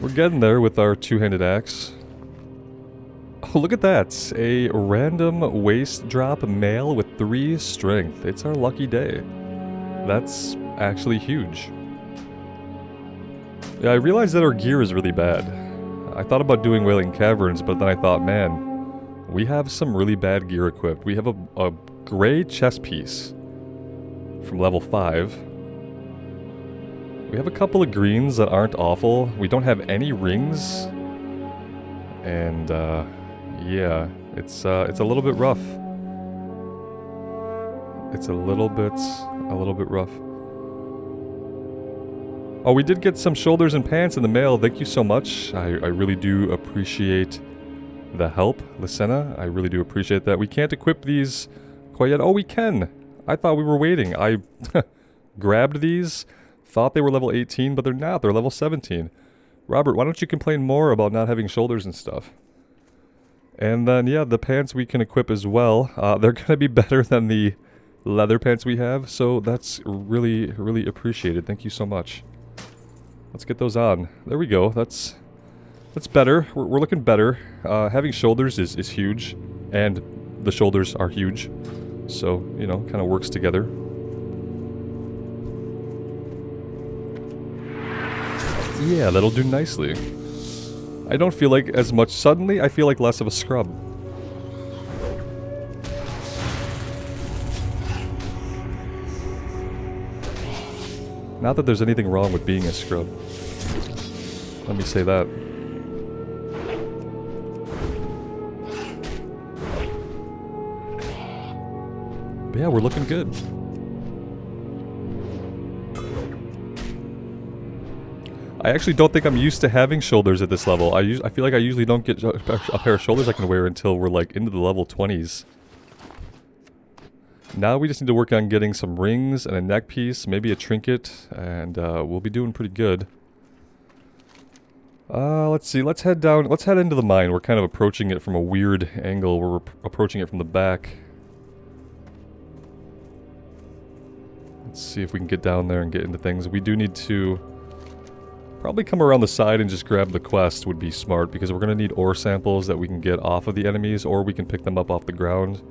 We're getting there with our two-handed axe. Oh, look at that. A random waist drop male with 3 strength. It's our lucky day. That's actually huge. Yeah, I realized that our gear is really bad. I thought about doing Wailing Caverns, but then I thought, man, we have some really bad gear equipped. We have a gray chest piece from level 5. We have a couple of greens that aren't awful. We don't have any rings. And, yeah, it's a little bit rough. It's a little bit rough. Oh, we did get some shoulders and pants in the mail. Thank you so much. I really do appreciate the help, Lysenna. I really do appreciate that. We can't equip these quite yet. Oh, we can. I thought we were waiting. I grabbed these, thought they were level 18, but they're not. They're level 17. Robert, why don't you complain more about not having shoulders and stuff? And then, yeah, the pants we can equip as well. They're going to be better than the leather pants we have, so that's really, really appreciated. Thank you so much. Let's get those on. There we go. That's better. We're looking better. Having shoulders is huge, and the shoulders are huge. So, you know, kind of works together. Yeah, that'll do nicely. I don't feel like as much suddenly, I feel like less of a scrub. Not that there's anything wrong with being a scrub. Let me say that. But yeah, we're looking good. I actually don't think I'm used to having shoulders at this level. I feel like I usually don't get a pair of shoulders I can wear until we're like into the level 20s. Now we just need to work on getting some rings and a neck piece, maybe a trinket, and we'll be doing pretty good. Let's see, let's head down, let's head into the mine. We're kind of approaching it from a weird angle. We're approaching it from the back. Let's see if we can get down there and get into things. We do need to probably come around the side and just grab the quest would be smart, because we're going to need ore samples that we can get off of the enemies, or we can pick them up off the ground.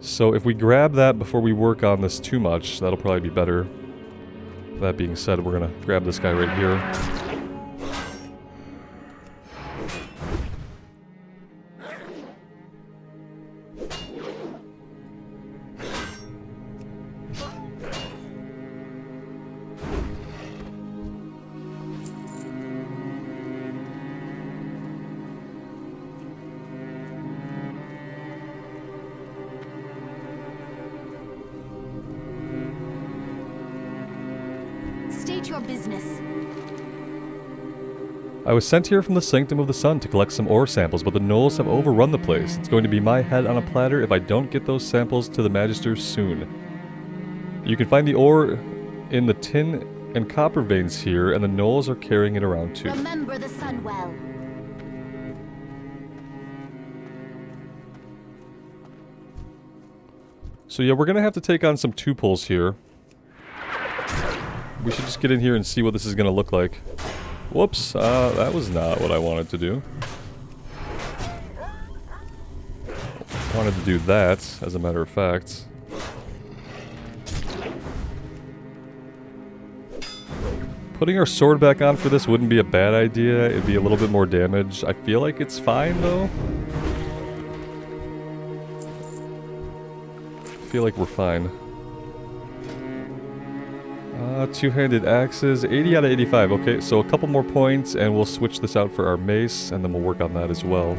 So if we grab that before we work on this too much, that'll probably be better. That being said, we're going to grab this guy right here. State your business. I was sent here from the Sanctum of the Sun to collect some ore samples, but the gnolls have overrun the place. It's going to be my head on a platter if I don't get those samples to the Magisters soon. You can find the ore in the tin and copper veins here, and the gnolls are carrying it around too. Remember the sun well. So yeah, we're going to have to take on some tuples here. We should just get in here and see what this is going to look like. Whoops, that was not what I wanted to do. I wanted to do that, as a matter of fact. Putting our sword back on for this wouldn't be a bad idea. It'd be a little bit more damage. I feel like it's fine, though. I feel like we're fine. Two-handed axes, 80 out of 85. Okay, so a couple more points, and we'll switch this out for our mace, and then we'll work on that as well.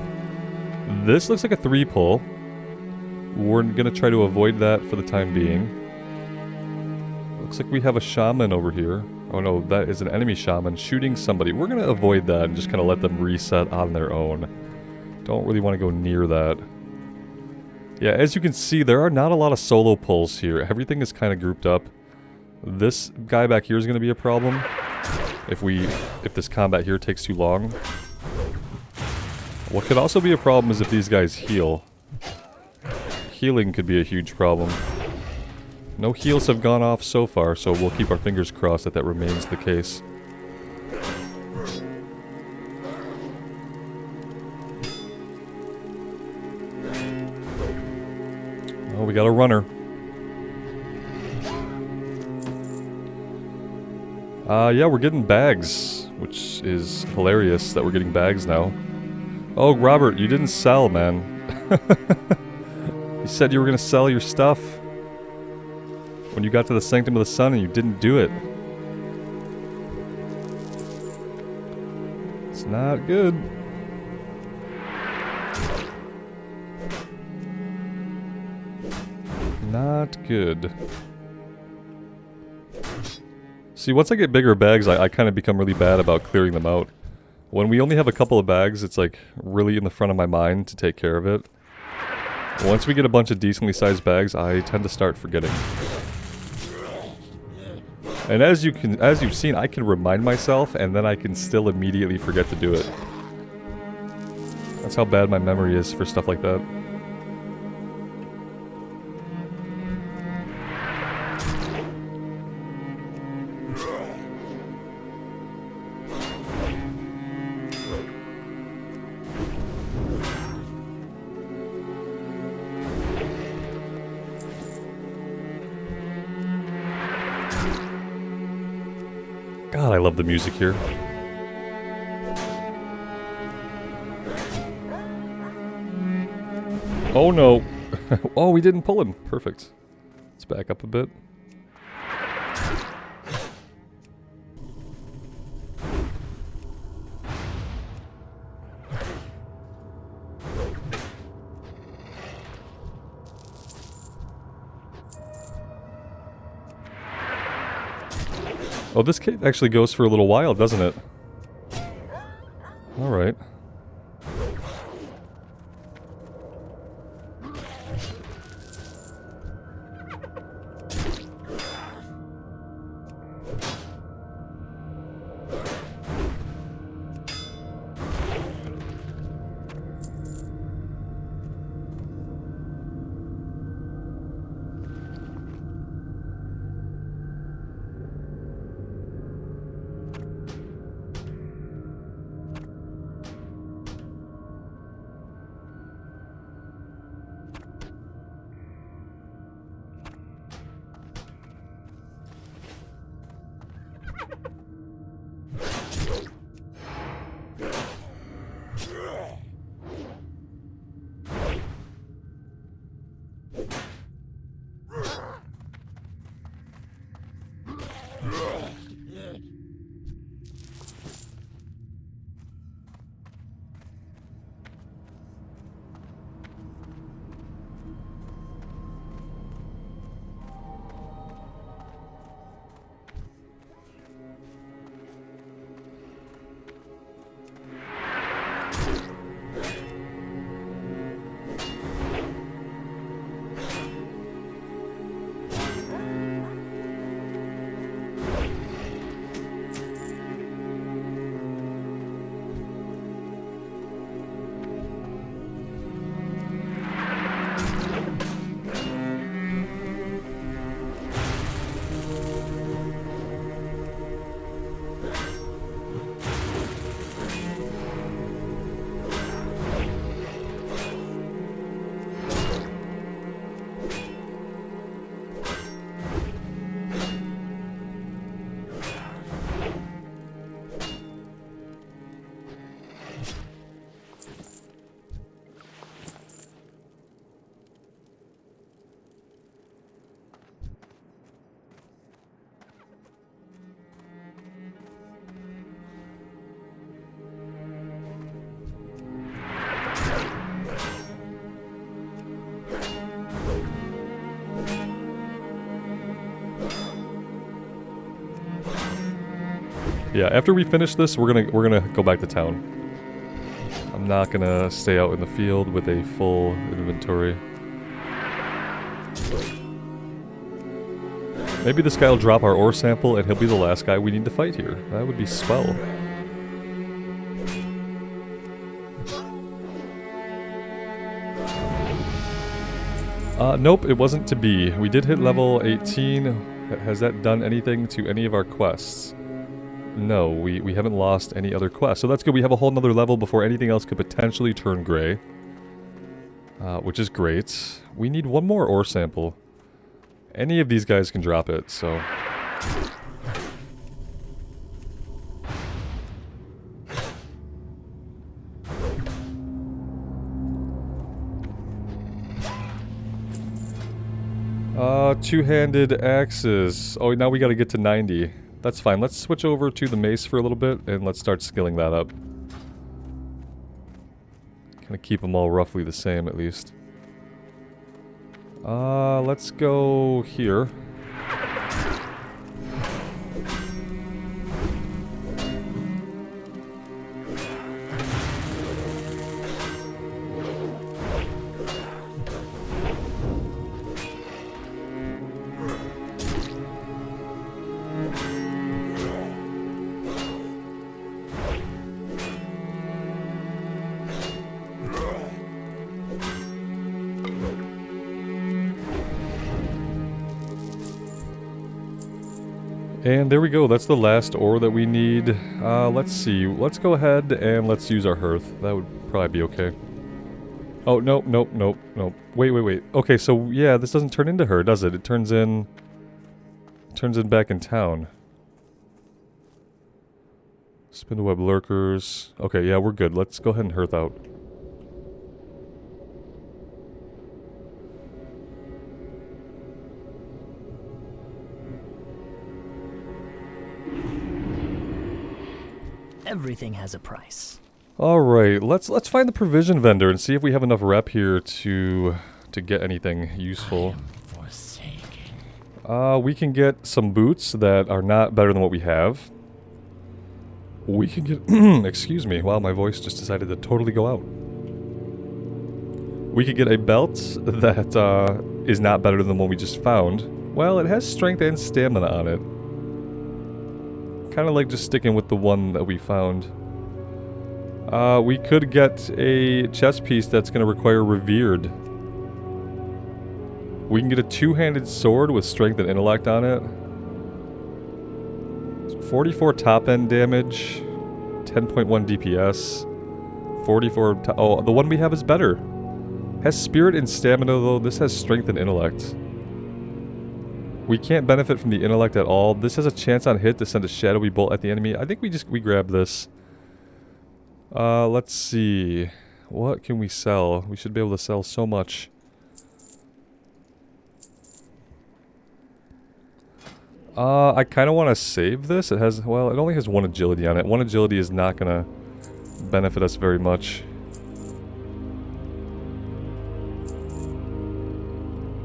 This looks like a 3-pull. We're gonna try to avoid that for the time being. Looks like we have a shaman over here. Oh no, that is an enemy shaman shooting somebody. We're gonna avoid that and just kind of let them reset on their own. Don't really want to go near that. Yeah, as you can see, there are not a lot of solo pulls here. Everything is kind of grouped up. This guy back here is going to be a problem if this combat here takes too long. What could also be a problem is if these guys heal. Healing could be a huge problem. No heals have gone off so far, so we'll keep our fingers crossed that that remains the case. we got a runner. Yeah, we're getting bags, which is hilarious that we're getting bags now. Oh, Robert, you didn't sell, man. You said you were gonna sell your stuff when you got to the Sanctum of the Sun and you didn't do it. It's not good. Not good. See, once I get bigger bags, I kind of become really bad about clearing them out. When we only have a couple of bags, it's like really in the front of my mind to take care of it. Once we get a bunch of decently sized bags, I tend to start forgetting. And as you've seen, I can remind myself, and then I can still immediately forget to do it. That's how bad my memory is for stuff like that. God, I love the music here. Oh no. Oh, we didn't pull him. Perfect. Let's back up a bit. Oh, this kit actually goes for a little while, doesn't it? Alright. Yeah, after we finish this, we're gonna go back to town. I'm not gonna stay out in the field with a full inventory. Maybe this guy will drop our ore sample and he'll be the last guy we need to fight here. That would be swell. Nope, it wasn't to be. We did hit level 18. Has that done anything to any of our quests? No, we haven't lost any other quests. So that's good. We have a whole nother level before anything else could potentially turn gray. which is great. We need one more ore sample. Any of these guys can drop it, so... Two-handed axes. Oh, now we gotta get to 90. That's fine. Let's switch over to the mace for a little bit, and let's start skilling that up. Kinda keep them all roughly the same, at least. Let's go here. And there we go, that's the last ore that we need. Let's see, let's go ahead and let's use our hearth. That would probably be okay. Oh, nope, nope, nope, nope. Wait, wait, wait. Okay, so yeah, this doesn't turn into her, does it? It turns in back in town. Spindleweb lurkers. Okay, yeah, we're good. Let's go ahead and hearth out. Everything has a price. All right, let's find the provision vendor and see if we have enough rep here to get anything useful. We can get some boots that are not better than what we have. We can get excuse me, wow, my voice just decided to totally go out. We could get a belt that is not better than the one we just found. Well, it has strength and stamina on it. Kind of like just sticking with the one that we found. We could get a chest piece that's going to require revered. We can get a two-handed sword with strength and intellect on it. 44 top-end damage, 10.1 DPS, 44... Oh, the one we have is better. Has spirit and stamina, though. This has strength and intellect. We can't benefit from the intellect at all. This has a chance on hit to send a shadowy bolt at the enemy. I think we grab this. Let's see. What can we sell? We should be able to sell so much. I kind of want to save this. It has, well, it only has 1 agility on it. 1 agility is not going to benefit us very much.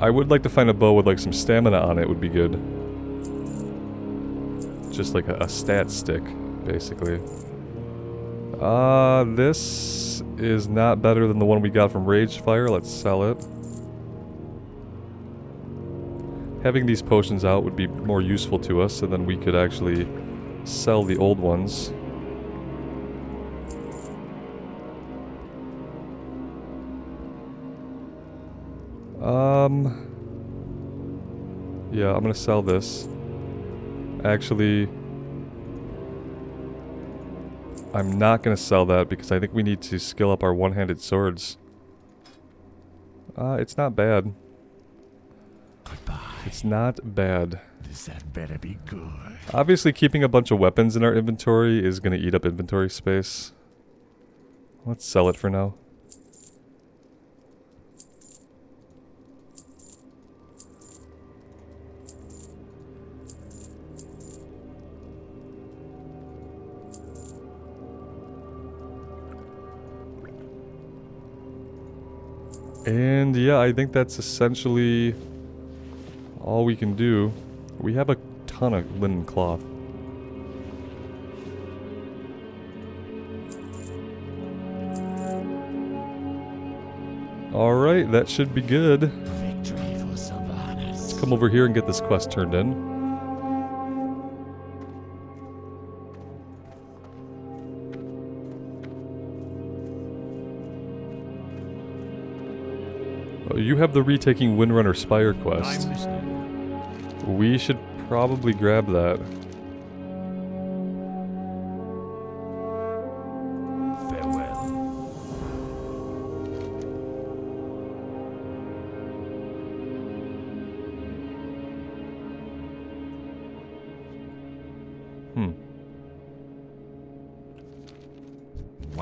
I would like to find a bow with like some stamina on it would be good. Just like a stat stick, basically. This is not better than the one we got from Ragefire. Let's sell it. Having these potions out would be more useful to us, and then we could actually sell the old ones. Yeah, I'm gonna sell this. Actually, I'm not gonna sell that because I think we need to skill up our one-handed swords. It's not bad. Goodbye. It's not bad. This had better be good. Obviously, keeping a bunch of weapons in our inventory is gonna eat up inventory space. Let's sell it for now. And yeah, I think that's essentially all we can do. We have a ton of linen cloth. Alright, that should be good. Victory for Sylvanas. Let's come over here and get this quest turned in. You have the retaking Windrunner Spire quest. I'm listening. We should probably grab that. Farewell.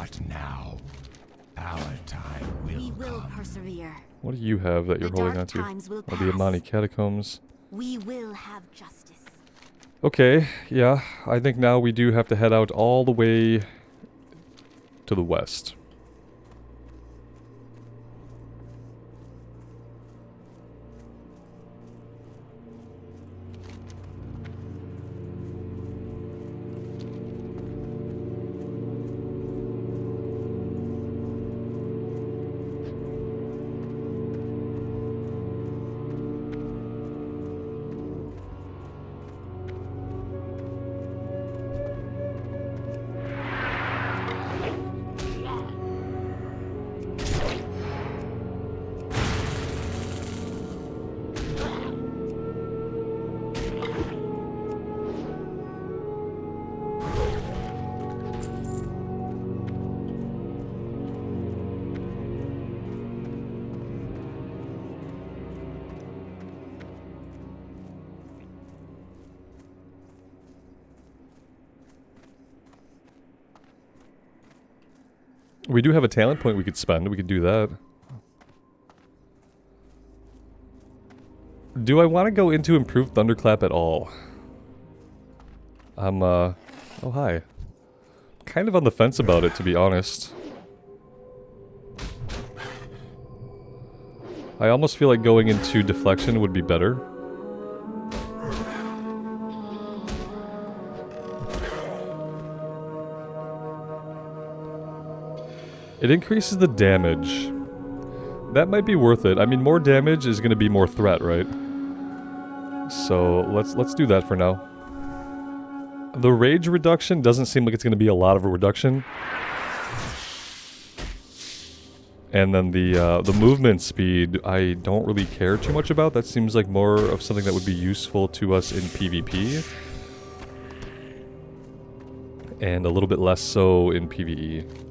What now? Our time We will will come. persevere. What do you have that you're The holding dark on to? times will Oh, the pass. Amani Catacombs. We will have justice. Okay, yeah, I think now we do have to head out all the way to the west. We do have a talent point we could spend. We could do that. Do I want to go into improved Thunderclap at all? Oh hi. Kind of on the fence about it, to be honest. I almost feel like going into deflection would be better. It increases the damage. That might be worth it. I mean, more damage is going to be more threat, right? So let's do that for now. The rage reduction doesn't seem like it's going to be a lot of a reduction. And then the movement speed, I don't really care too much about. That seems like more of something that would be useful to us in PvP. And a little bit less so in PvE.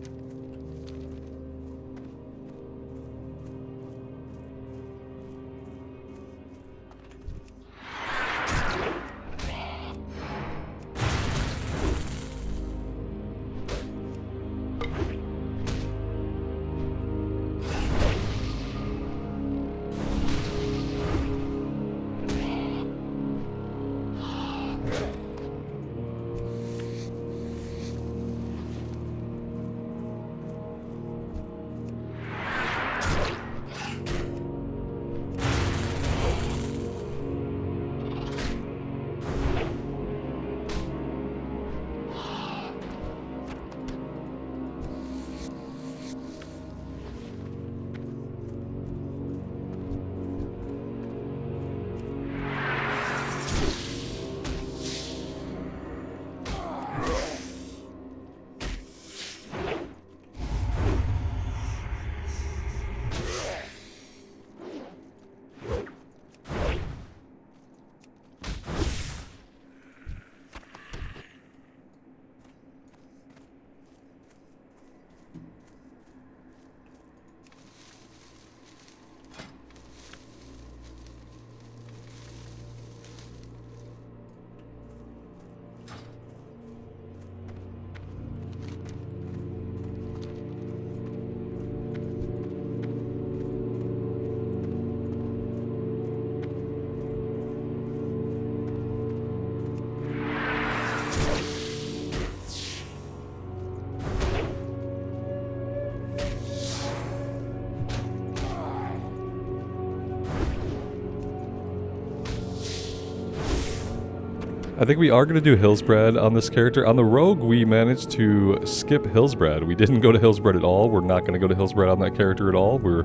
I think we are going to do Hillsbrad on this character. On the Rogue, we managed to skip Hillsbrad. We didn't go to Hillsbrad at all. We're not going to go to Hillsbrad on that character at all. We're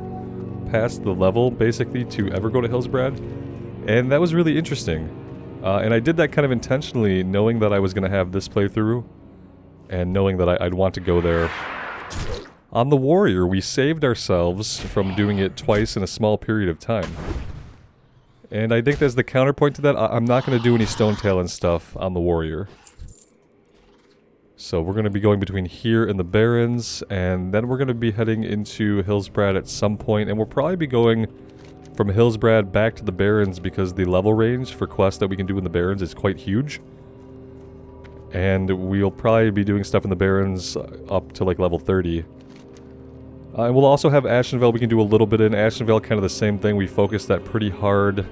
past the level, basically, to ever go to Hillsbrad. And that was really interesting. And I did that kind of intentionally, knowing that I was going to have this playthrough. And knowing that I'd want to go there. On the Warrior, we saved ourselves from doing it twice in a small period of time. And I think as the counterpoint to that, I'm not going to do any Stone Talon stuff on the Warrior. So we're going to be going between here and the Barrens, and then we're going to be heading into Hillsbrad at some point, and we'll probably be going from Hillsbrad back to the Barrens because the level range for quests that we can do in the Barrens is quite huge. And we'll probably be doing stuff in the Barrens up to like level 30. And we'll also have Ashenvale we can do a little bit in. Ashenvale, kind of the same thing. We focus that pretty hard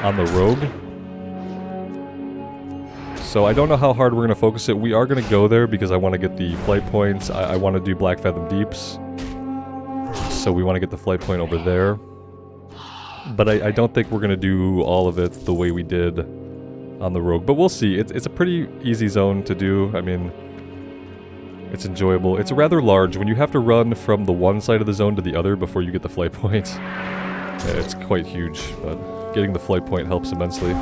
on the Rogue. So I don't know how hard we're going to focus it. We are going to go there because I want to get the flight points. I want to do Black Fathom Deeps. So we want to get the flight point over there. But I don't think we're going to do all of it the way we did on the Rogue. But we'll see. It's a pretty easy zone to do. I mean, it's enjoyable. It's rather large. When you have to run from the one side of the zone to the other before you get the flight point, it's quite huge. But getting the flight point helps immensely.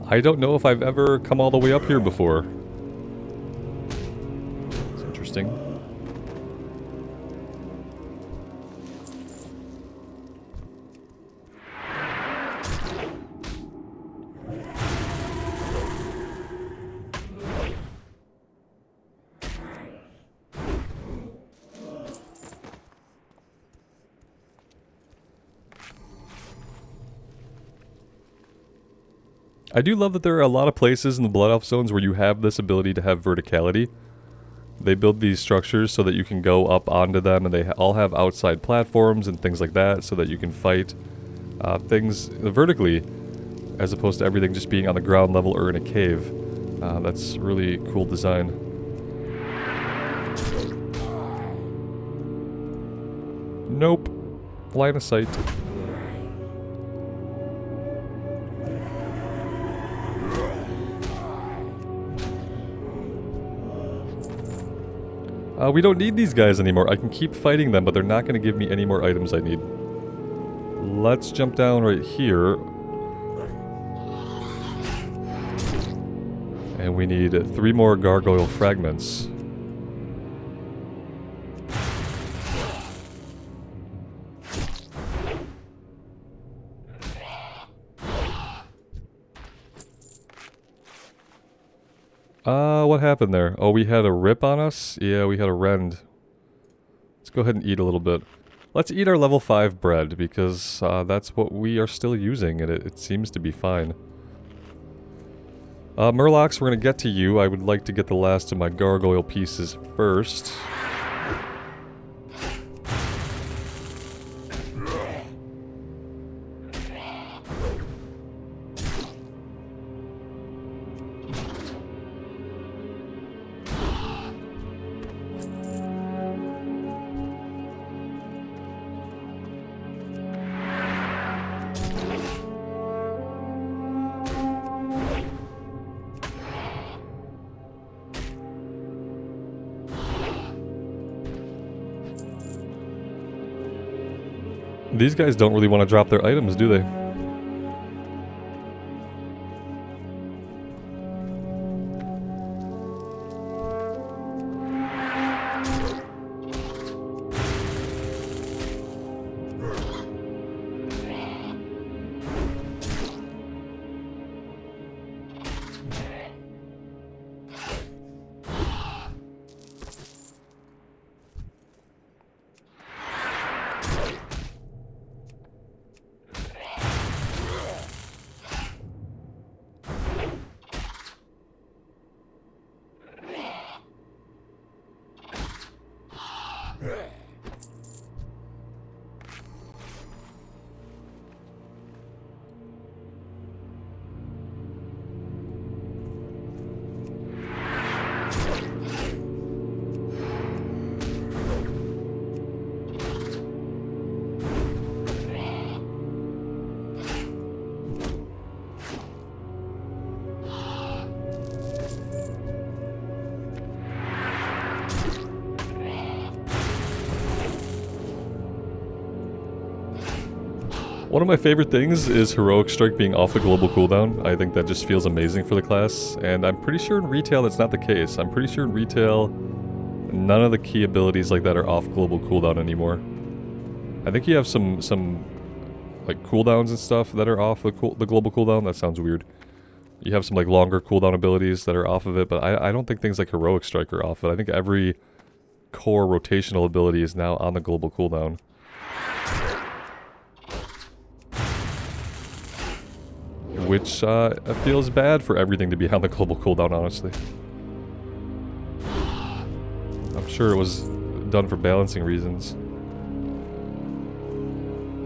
I don't know if I've ever come all the way up here before. It's interesting. I do love that there are a lot of places in the Blood Elf zones where you have this ability to have verticality. They build these structures so that you can go up onto them, and they all have outside platforms and things like that so that you can fight things vertically as opposed to everything just being on the ground level or in a cave. That's really cool design. Nope. Line of sight. We don't need these guys anymore. I can keep fighting them, but they're not going to give me any more items I need. Let's jump down right here. And we need 3 more gargoyle fragments. What happened there? Oh, we had a rip on us? Yeah, we had a rend. Let's go ahead and eat a little bit. Let's eat our level 5 bread, because that's what we are still using, and it seems to be fine. Murlocs, we're going to get to you. I would like to get the last of my gargoyle pieces first. These guys don't really want to drop their items, do they? One of my favorite things is Heroic Strike being off the global cooldown. I think that just feels amazing for the class, and I'm pretty sure in retail that's not the case. I'm pretty sure in retail none of the key abilities like that are off global cooldown anymore. I think you have some like cooldowns and stuff that are off the global cooldown. That sounds weird. You have some like longer cooldown abilities that are off of it, but I don't think things like Heroic Strike are off it. I think every core rotational ability is now on the global cooldown. Which feels bad for everything to be on the global cooldown, honestly. I'm sure it was done for balancing reasons.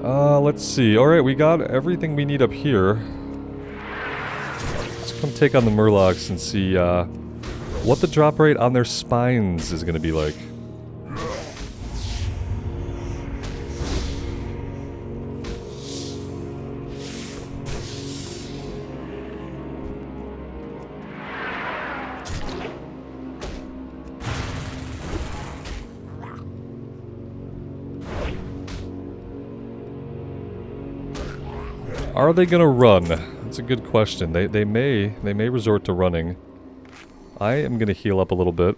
Let's see. Alright, we got everything we need up here. Let's come take on the Murlocs and see what the drop rate on their spines is going to be like. Are they gonna run? That's a good question. They may resort to running. I am gonna heal up a little bit.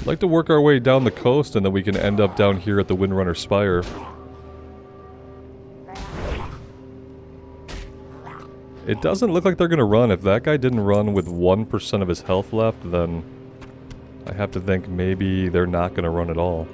I'd like to work our way down the coast and then we can end up down here at the Windrunner Spire. It doesn't look like they're gonna run. If that guy didn't run with 1% of his health left, then I have to think maybe they're not gonna run at all.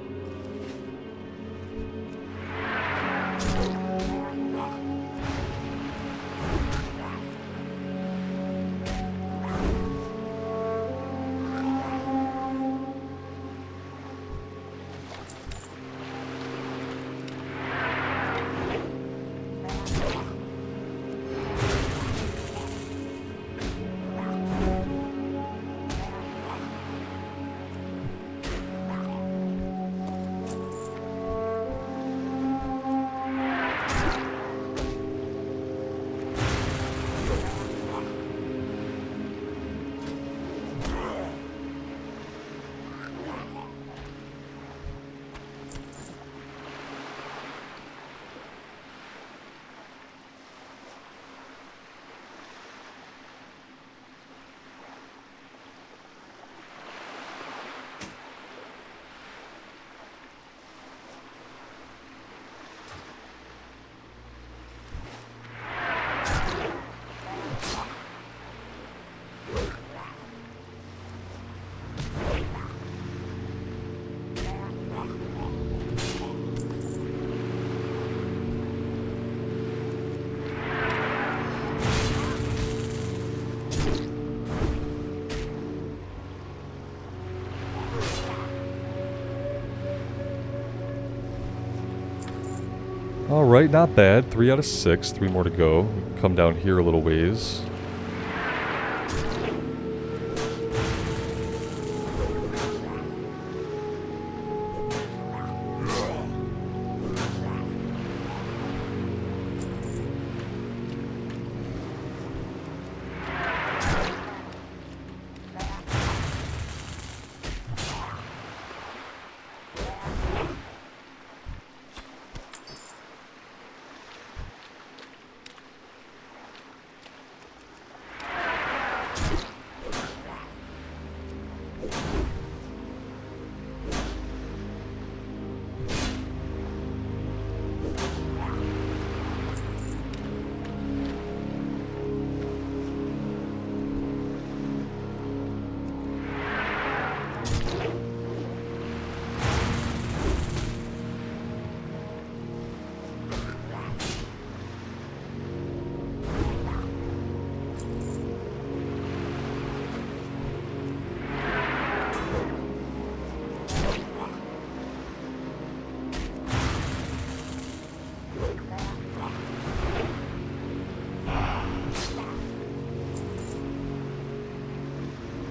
Alright, not bad. 3 out of 6. 3 more to go. Come down here a little ways.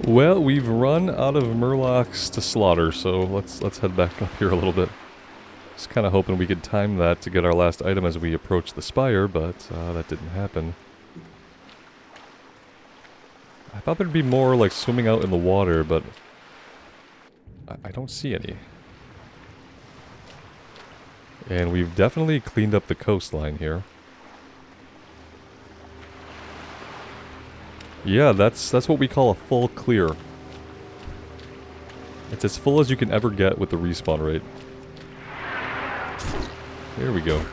Well, we've run out of murlocs to slaughter, so let's head back up here a little bit. Just kind of hoping we could time that to get our last item as we approach the Spire, but that didn't happen. I thought there'd be more like swimming out in the water, but I don't see any. And we've definitely cleaned up the coastline here. Yeah, that's what we call a full clear. It's as full as you can ever get with the respawn rate. Here we go.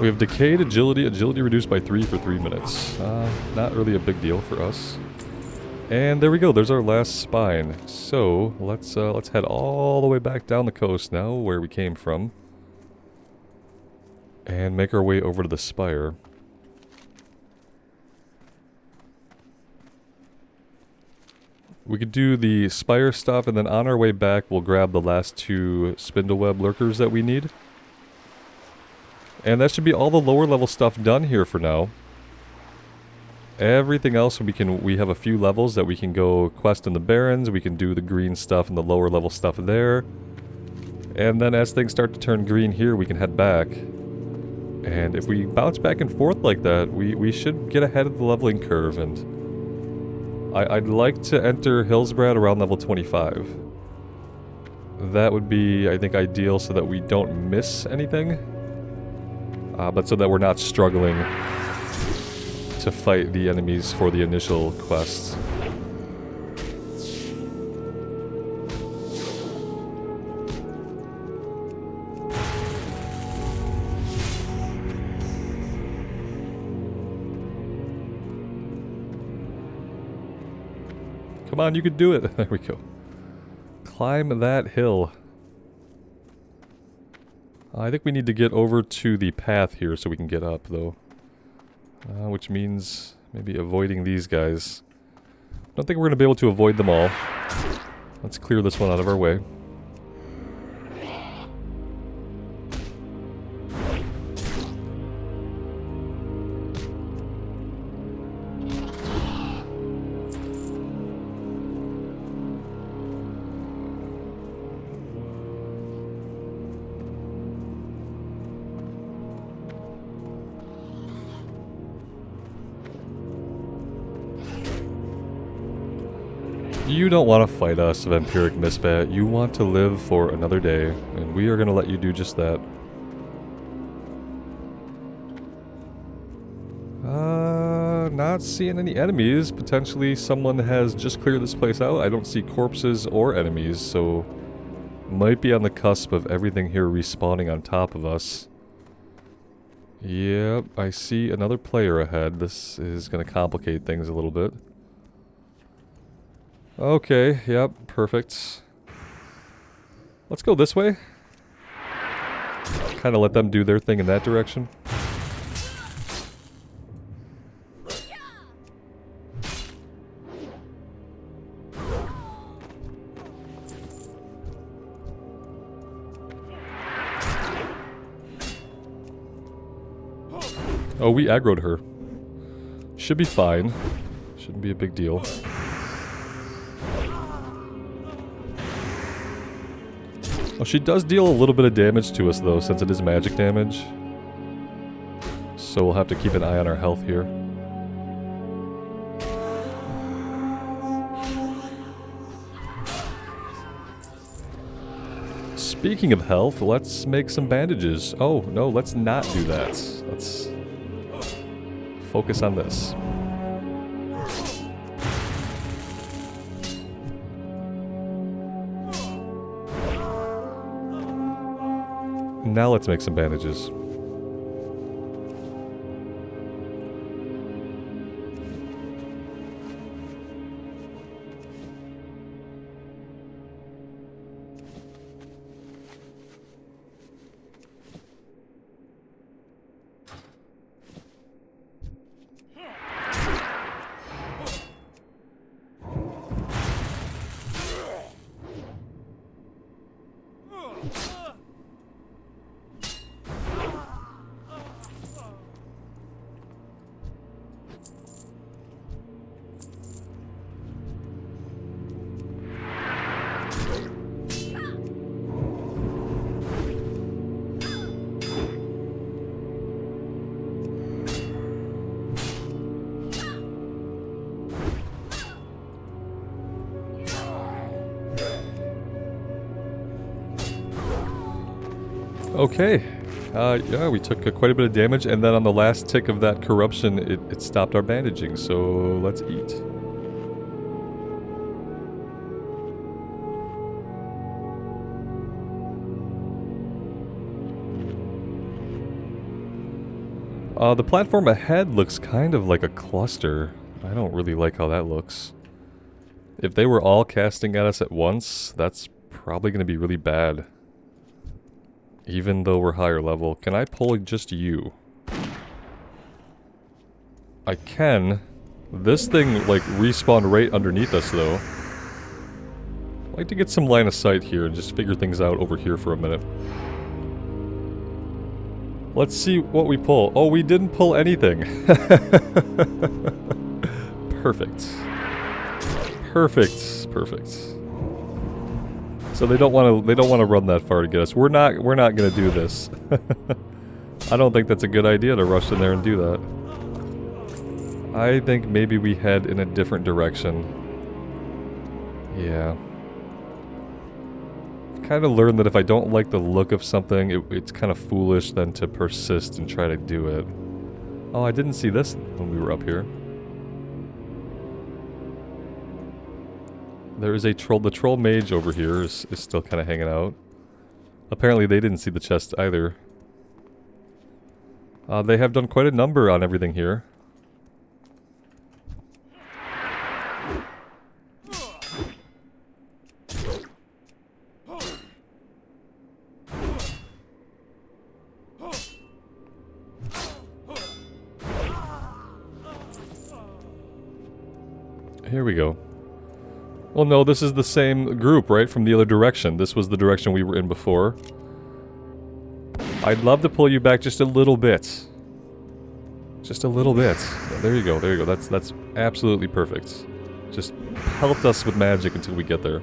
We have decayed agility, agility reduced by 3 for 3 minutes. Not really a big deal for us. And there we go, there's our last spine. So, let's head all the way back down the coast now, where we came from. And make our way over to the Spire. We could do the Spire stuff, and then on our way back, we'll grab the last 2 Spindleweb lurkers that we need. And that should be all the lower level stuff done here for now. Everything else we have a few levels that we can go quest in the Barrens, we can do the green stuff and the lower level stuff there. And then as things start to turn green here, we can head back. And if we bounce back and forth like that, we should get ahead of the leveling curve. And I'd like to enter Hillsbrad around level 25. That would be, I think, ideal so that we don't miss anything. But so that we're not struggling to fight the enemies for the initial quests. Come on, you can do it. There we go. Climb that hill. I think we need to get over to the path here so we can get up, though. Which means maybe avoiding these guys. I don't think we're going to be able to avoid them all. Let's clear this one out of our way. You don't want to fight us, Vampiric Misbat. You want to live for another day, and we are going to let you do just that. Not seeing any enemies. Potentially someone has just cleared this place out. I don't see corpses or enemies, so might be on the cusp of everything here respawning on top of us. Yep, I see another player ahead. This is going to complicate things a little bit. Okay, yep, perfect. Let's go this way. Kind of let them do their thing in that direction. Oh, we aggroed her. Should be fine. Shouldn't be a big deal. Oh, she does deal a little bit of damage to us, though, since it is magic damage. So we'll have to keep an eye on our health here. Speaking of health, let's make some bandages. Oh, no, let's not do that. Let's focus on this. Now let's make some bandages. Okay. Yeah, we took quite a bit of damage, and then on the last tick of that corruption, it stopped our bandaging, so let's eat. The platform ahead looks kind of like a cluster. I don't really like how that looks. If they were all casting at us at once, that's probably going to be really bad. Even though we're higher level. Can I pull just you? I can. This thing, like, respawned right underneath us, though. I'd like to get some line of sight here and just figure things out over here for a minute. Let's see what we pull. Oh, we didn't pull anything. Perfect. Perfect. Perfect. So they don't want to run that far to get us. We're not going to do this. I don't think that's a good idea to rush in there and do that. I think maybe we head in a different direction. Yeah. Kind of learned that if I don't like the look of something, it's kind of foolish then to persist and try to do it. Oh, I didn't see this when we were up here. There is a troll. The troll mage over here is still kind of hanging out. Apparently they didn't see the chest either. They have done quite a number on everything here. Here we go. Well, no, this is the same group, right? From the other direction. This was the direction we were in before. I'd love to pull you back just a little bit. Just a little bit. There you go, there you go. That's absolutely perfect. Just pelt us with magic until we get there.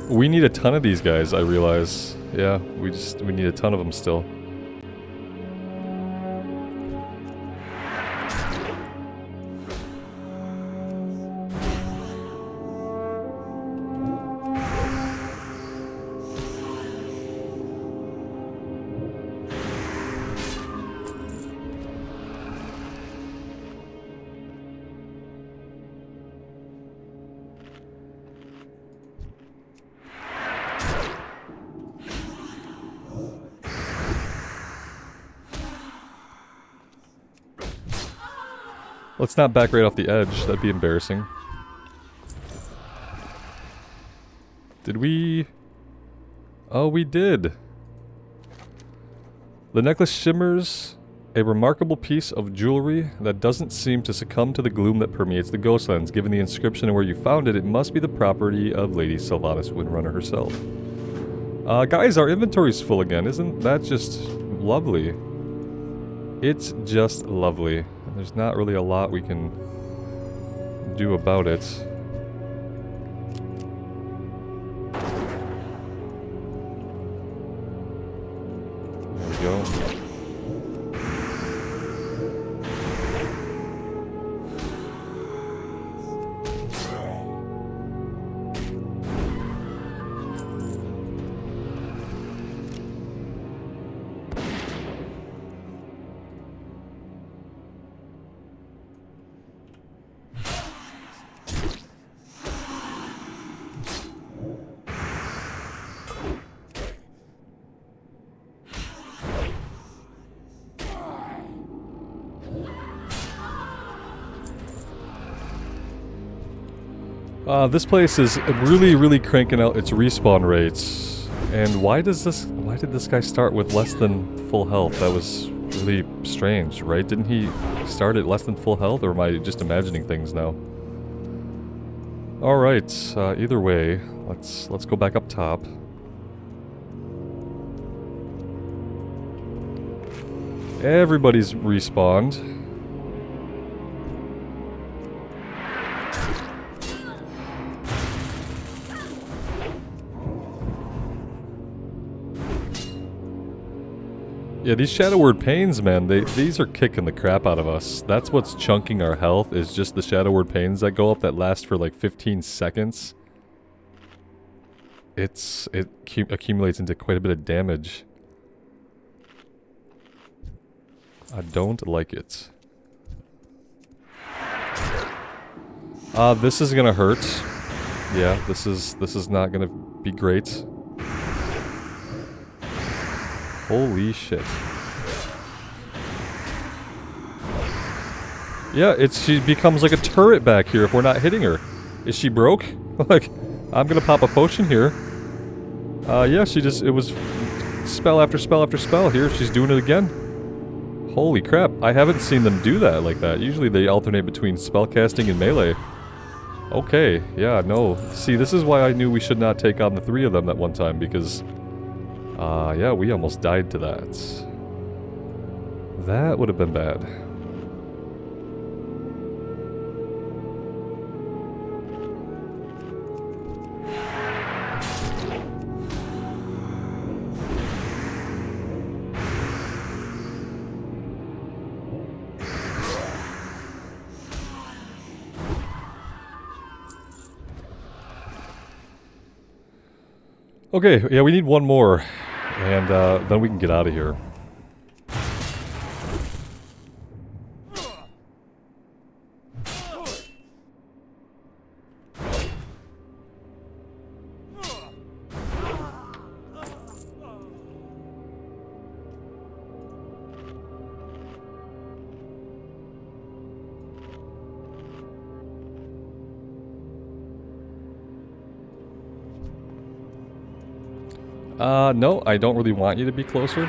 We need a ton of these guys, I realize. Yeah, we need a ton of them still. Let's not back right off the edge. That'd be embarrassing. Did we... Oh, we did. The necklace shimmers, a remarkable piece of jewelry that doesn't seem to succumb to the gloom that permeates the Ghostlands. Given the inscription and where you found it, it must be the property of Lady Sylvanas Windrunner herself. Guys, our inventory's full again. Isn't that just lovely? It's just lovely. There's not really a lot we can do about it. There we go. This place is really cranking out its respawn rates. And why did this guy start with less than full health? That was really strange, right? Didn't he start at less than full health, or am I just imagining things now? Alright, either way, let's go back up top. Everybody's respawned. Yeah, these Shadow Word Pains, man, these are kicking the crap out of us. That's what's chunking our health, is just the Shadow Word Pains that go up that last for like 15 seconds. It accumulates into quite a bit of damage. I don't like it. This is gonna hurt. Yeah, this is not gonna be great. Holy shit. Yeah, she becomes like a turret back here if we're not hitting her. Is she broke? Like, I'm gonna pop a potion here. Yeah, it was spell after spell after spell here. She's doing it again. Holy crap, I haven't seen them do that like that. Usually they alternate between spellcasting and melee. Okay, yeah, no. See, this is why I knew we should not take on the 3 of them at one time, because... yeah, we almost died to that. That would have been bad. Okay, yeah, we need one more. And then we can get out of here. No, I don't really want you to be closer.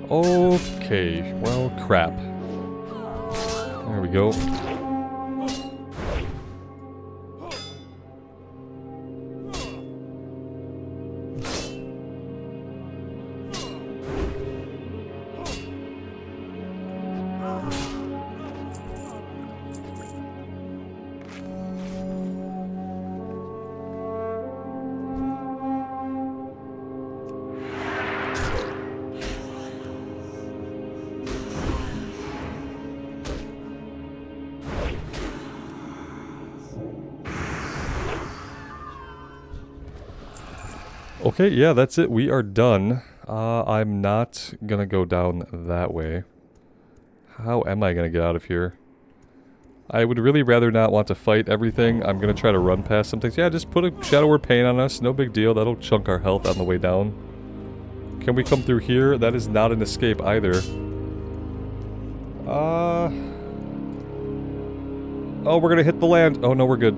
Okay, well, crap. There we go. Okay, yeah, that's it. We are done. I'm not gonna go down that way. How am I gonna get out of here? I would really rather not want to fight everything. I'm gonna try to run past some things. Yeah, just put a Shadow Word Pain on us. No big deal. That'll chunk our health on the way down. Can we come through here? That is not an escape either. Oh, we're gonna hit the land. Oh no, we're good.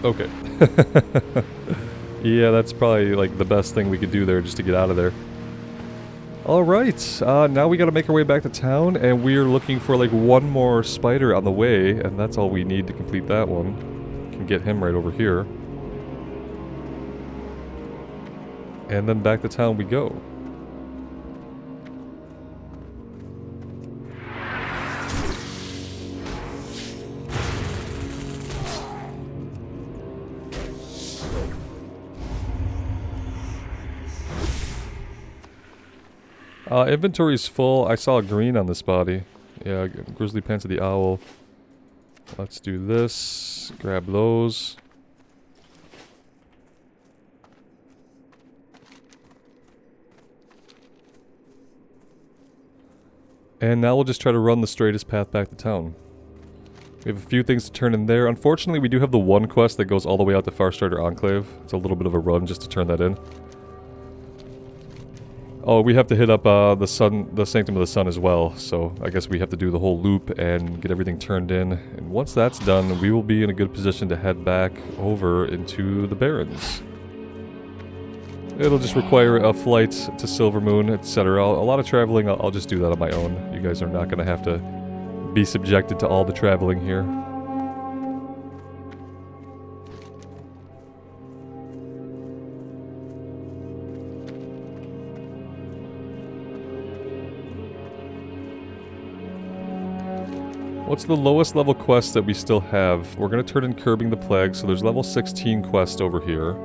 Okay. Yeah, that's probably like the best thing we could do there just to get out of there. Alright, now we gotta make our way back to town, and we're looking for like one more spider on the way, and that's all we need to complete that one. Can get him right over here. And then back to town we go. Inventory's full. I saw green on this body. Yeah, grizzly pants of the owl. Let's do this. Grab those. And now we'll just try to run the straightest path back to town. We have a few things to turn in there. Unfortunately, we do have the one quest that goes all the way out to Farstarter Enclave. It's a little bit of a run just to turn that in. Oh, we have to hit up the Sanctum of the Sun as well, so I guess we have to do the whole loop and get everything turned in. And once that's done, we will be in a good position to head back over into the Barrens. It'll just require a flight to Silvermoon, etc. A lot of traveling, I'll just do that on my own. You guys are not going to have to be subjected to all the traveling here. What's the lowest level quest that we still have? We're going to turn in Curbing the Plague, so there's level 16 quest over here.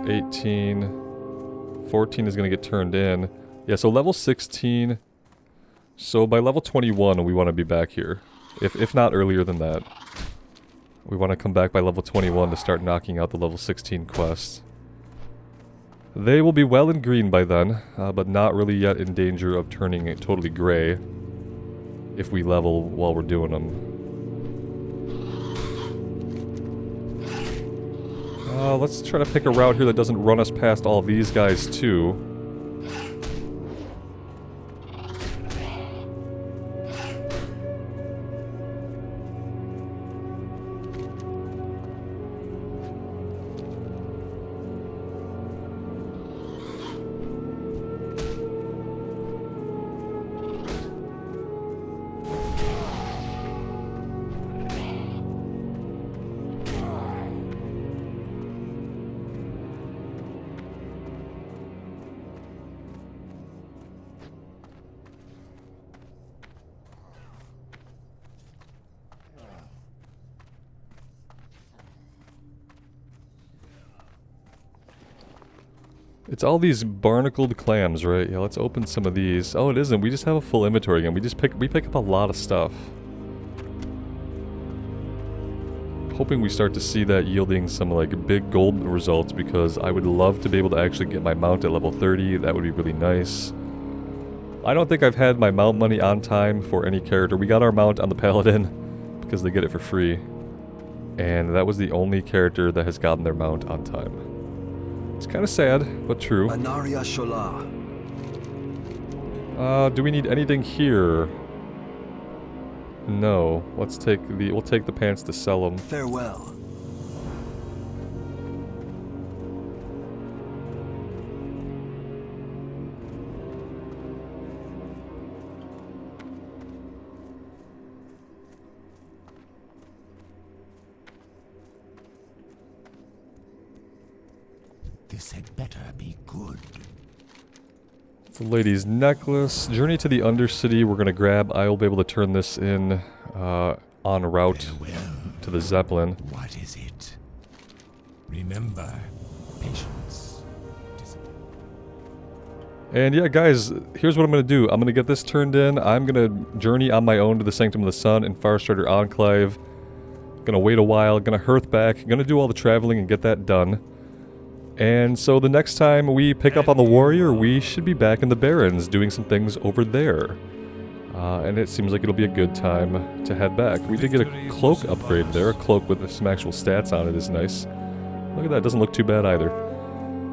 18. 14 is going to get turned in. Yeah, so level 16. So by level 21, we want to be back here. If not earlier than that. We want to come back by level 21 to start knocking out the level 16 quests. They will be well in green by then, but not really yet in danger of turning it totally gray. If we level while we're doing them. Let's try to pick a route here that doesn't run us past all these guys too. It's all these barnacled clams, right? Yeah, let's open some of these. Oh, it isn't. We just have a full inventory again. We pick up a lot of stuff. Hoping we start to see that yielding some like big gold results, because I would love to be able to actually get my mount at level 30. That would be really nice. I don't think I've had my mount money on time for any character. We got our mount on the Paladin because they get it for free. And that was the only character that has gotten their mount on time. It's kind of sad, but true. Anaria Shola. Do we need anything here? No. We'll take the pants to sell them. Farewell. This had better be good. It's a lady's necklace. Journey to the Undercity. We're gonna grab. I'll be able to turn this in en route to the Zeppelin. What is it? Remember, patience. And yeah, guys, here's what I'm gonna do. I'm gonna get this turned in. I'm gonna journey on my own to the Sanctum of the Sun and Farstarter Enclave. Gonna wait a while. Gonna hearth back. Gonna do all the traveling and get that done. And so the next time we pick up on the Warrior, we should be back in the Barrens doing some things over there. And it seems like it'll be a good time to head back. We did get a cloak upgrade there. A cloak with some actual stats on it is nice. Look at that, doesn't look too bad either.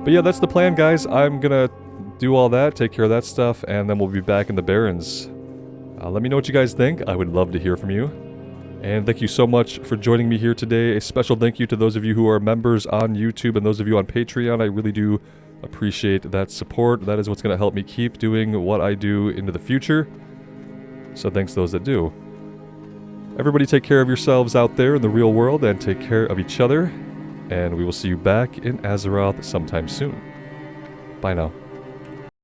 But yeah, that's the plan, guys. I'm gonna do all that, take care of that stuff, and then we'll be back in the Barrens. Let me know what you guys think. I would love to hear from you. And thank you so much for joining me here today. A special thank you to those of you who are members on YouTube and those of you on Patreon. I really do appreciate that support. That is what's going to help me keep doing what I do into the future. So thanks to those that do. Everybody take care of yourselves out there in the real world and take care of each other. And we will see you back in Azeroth sometime soon. Bye now.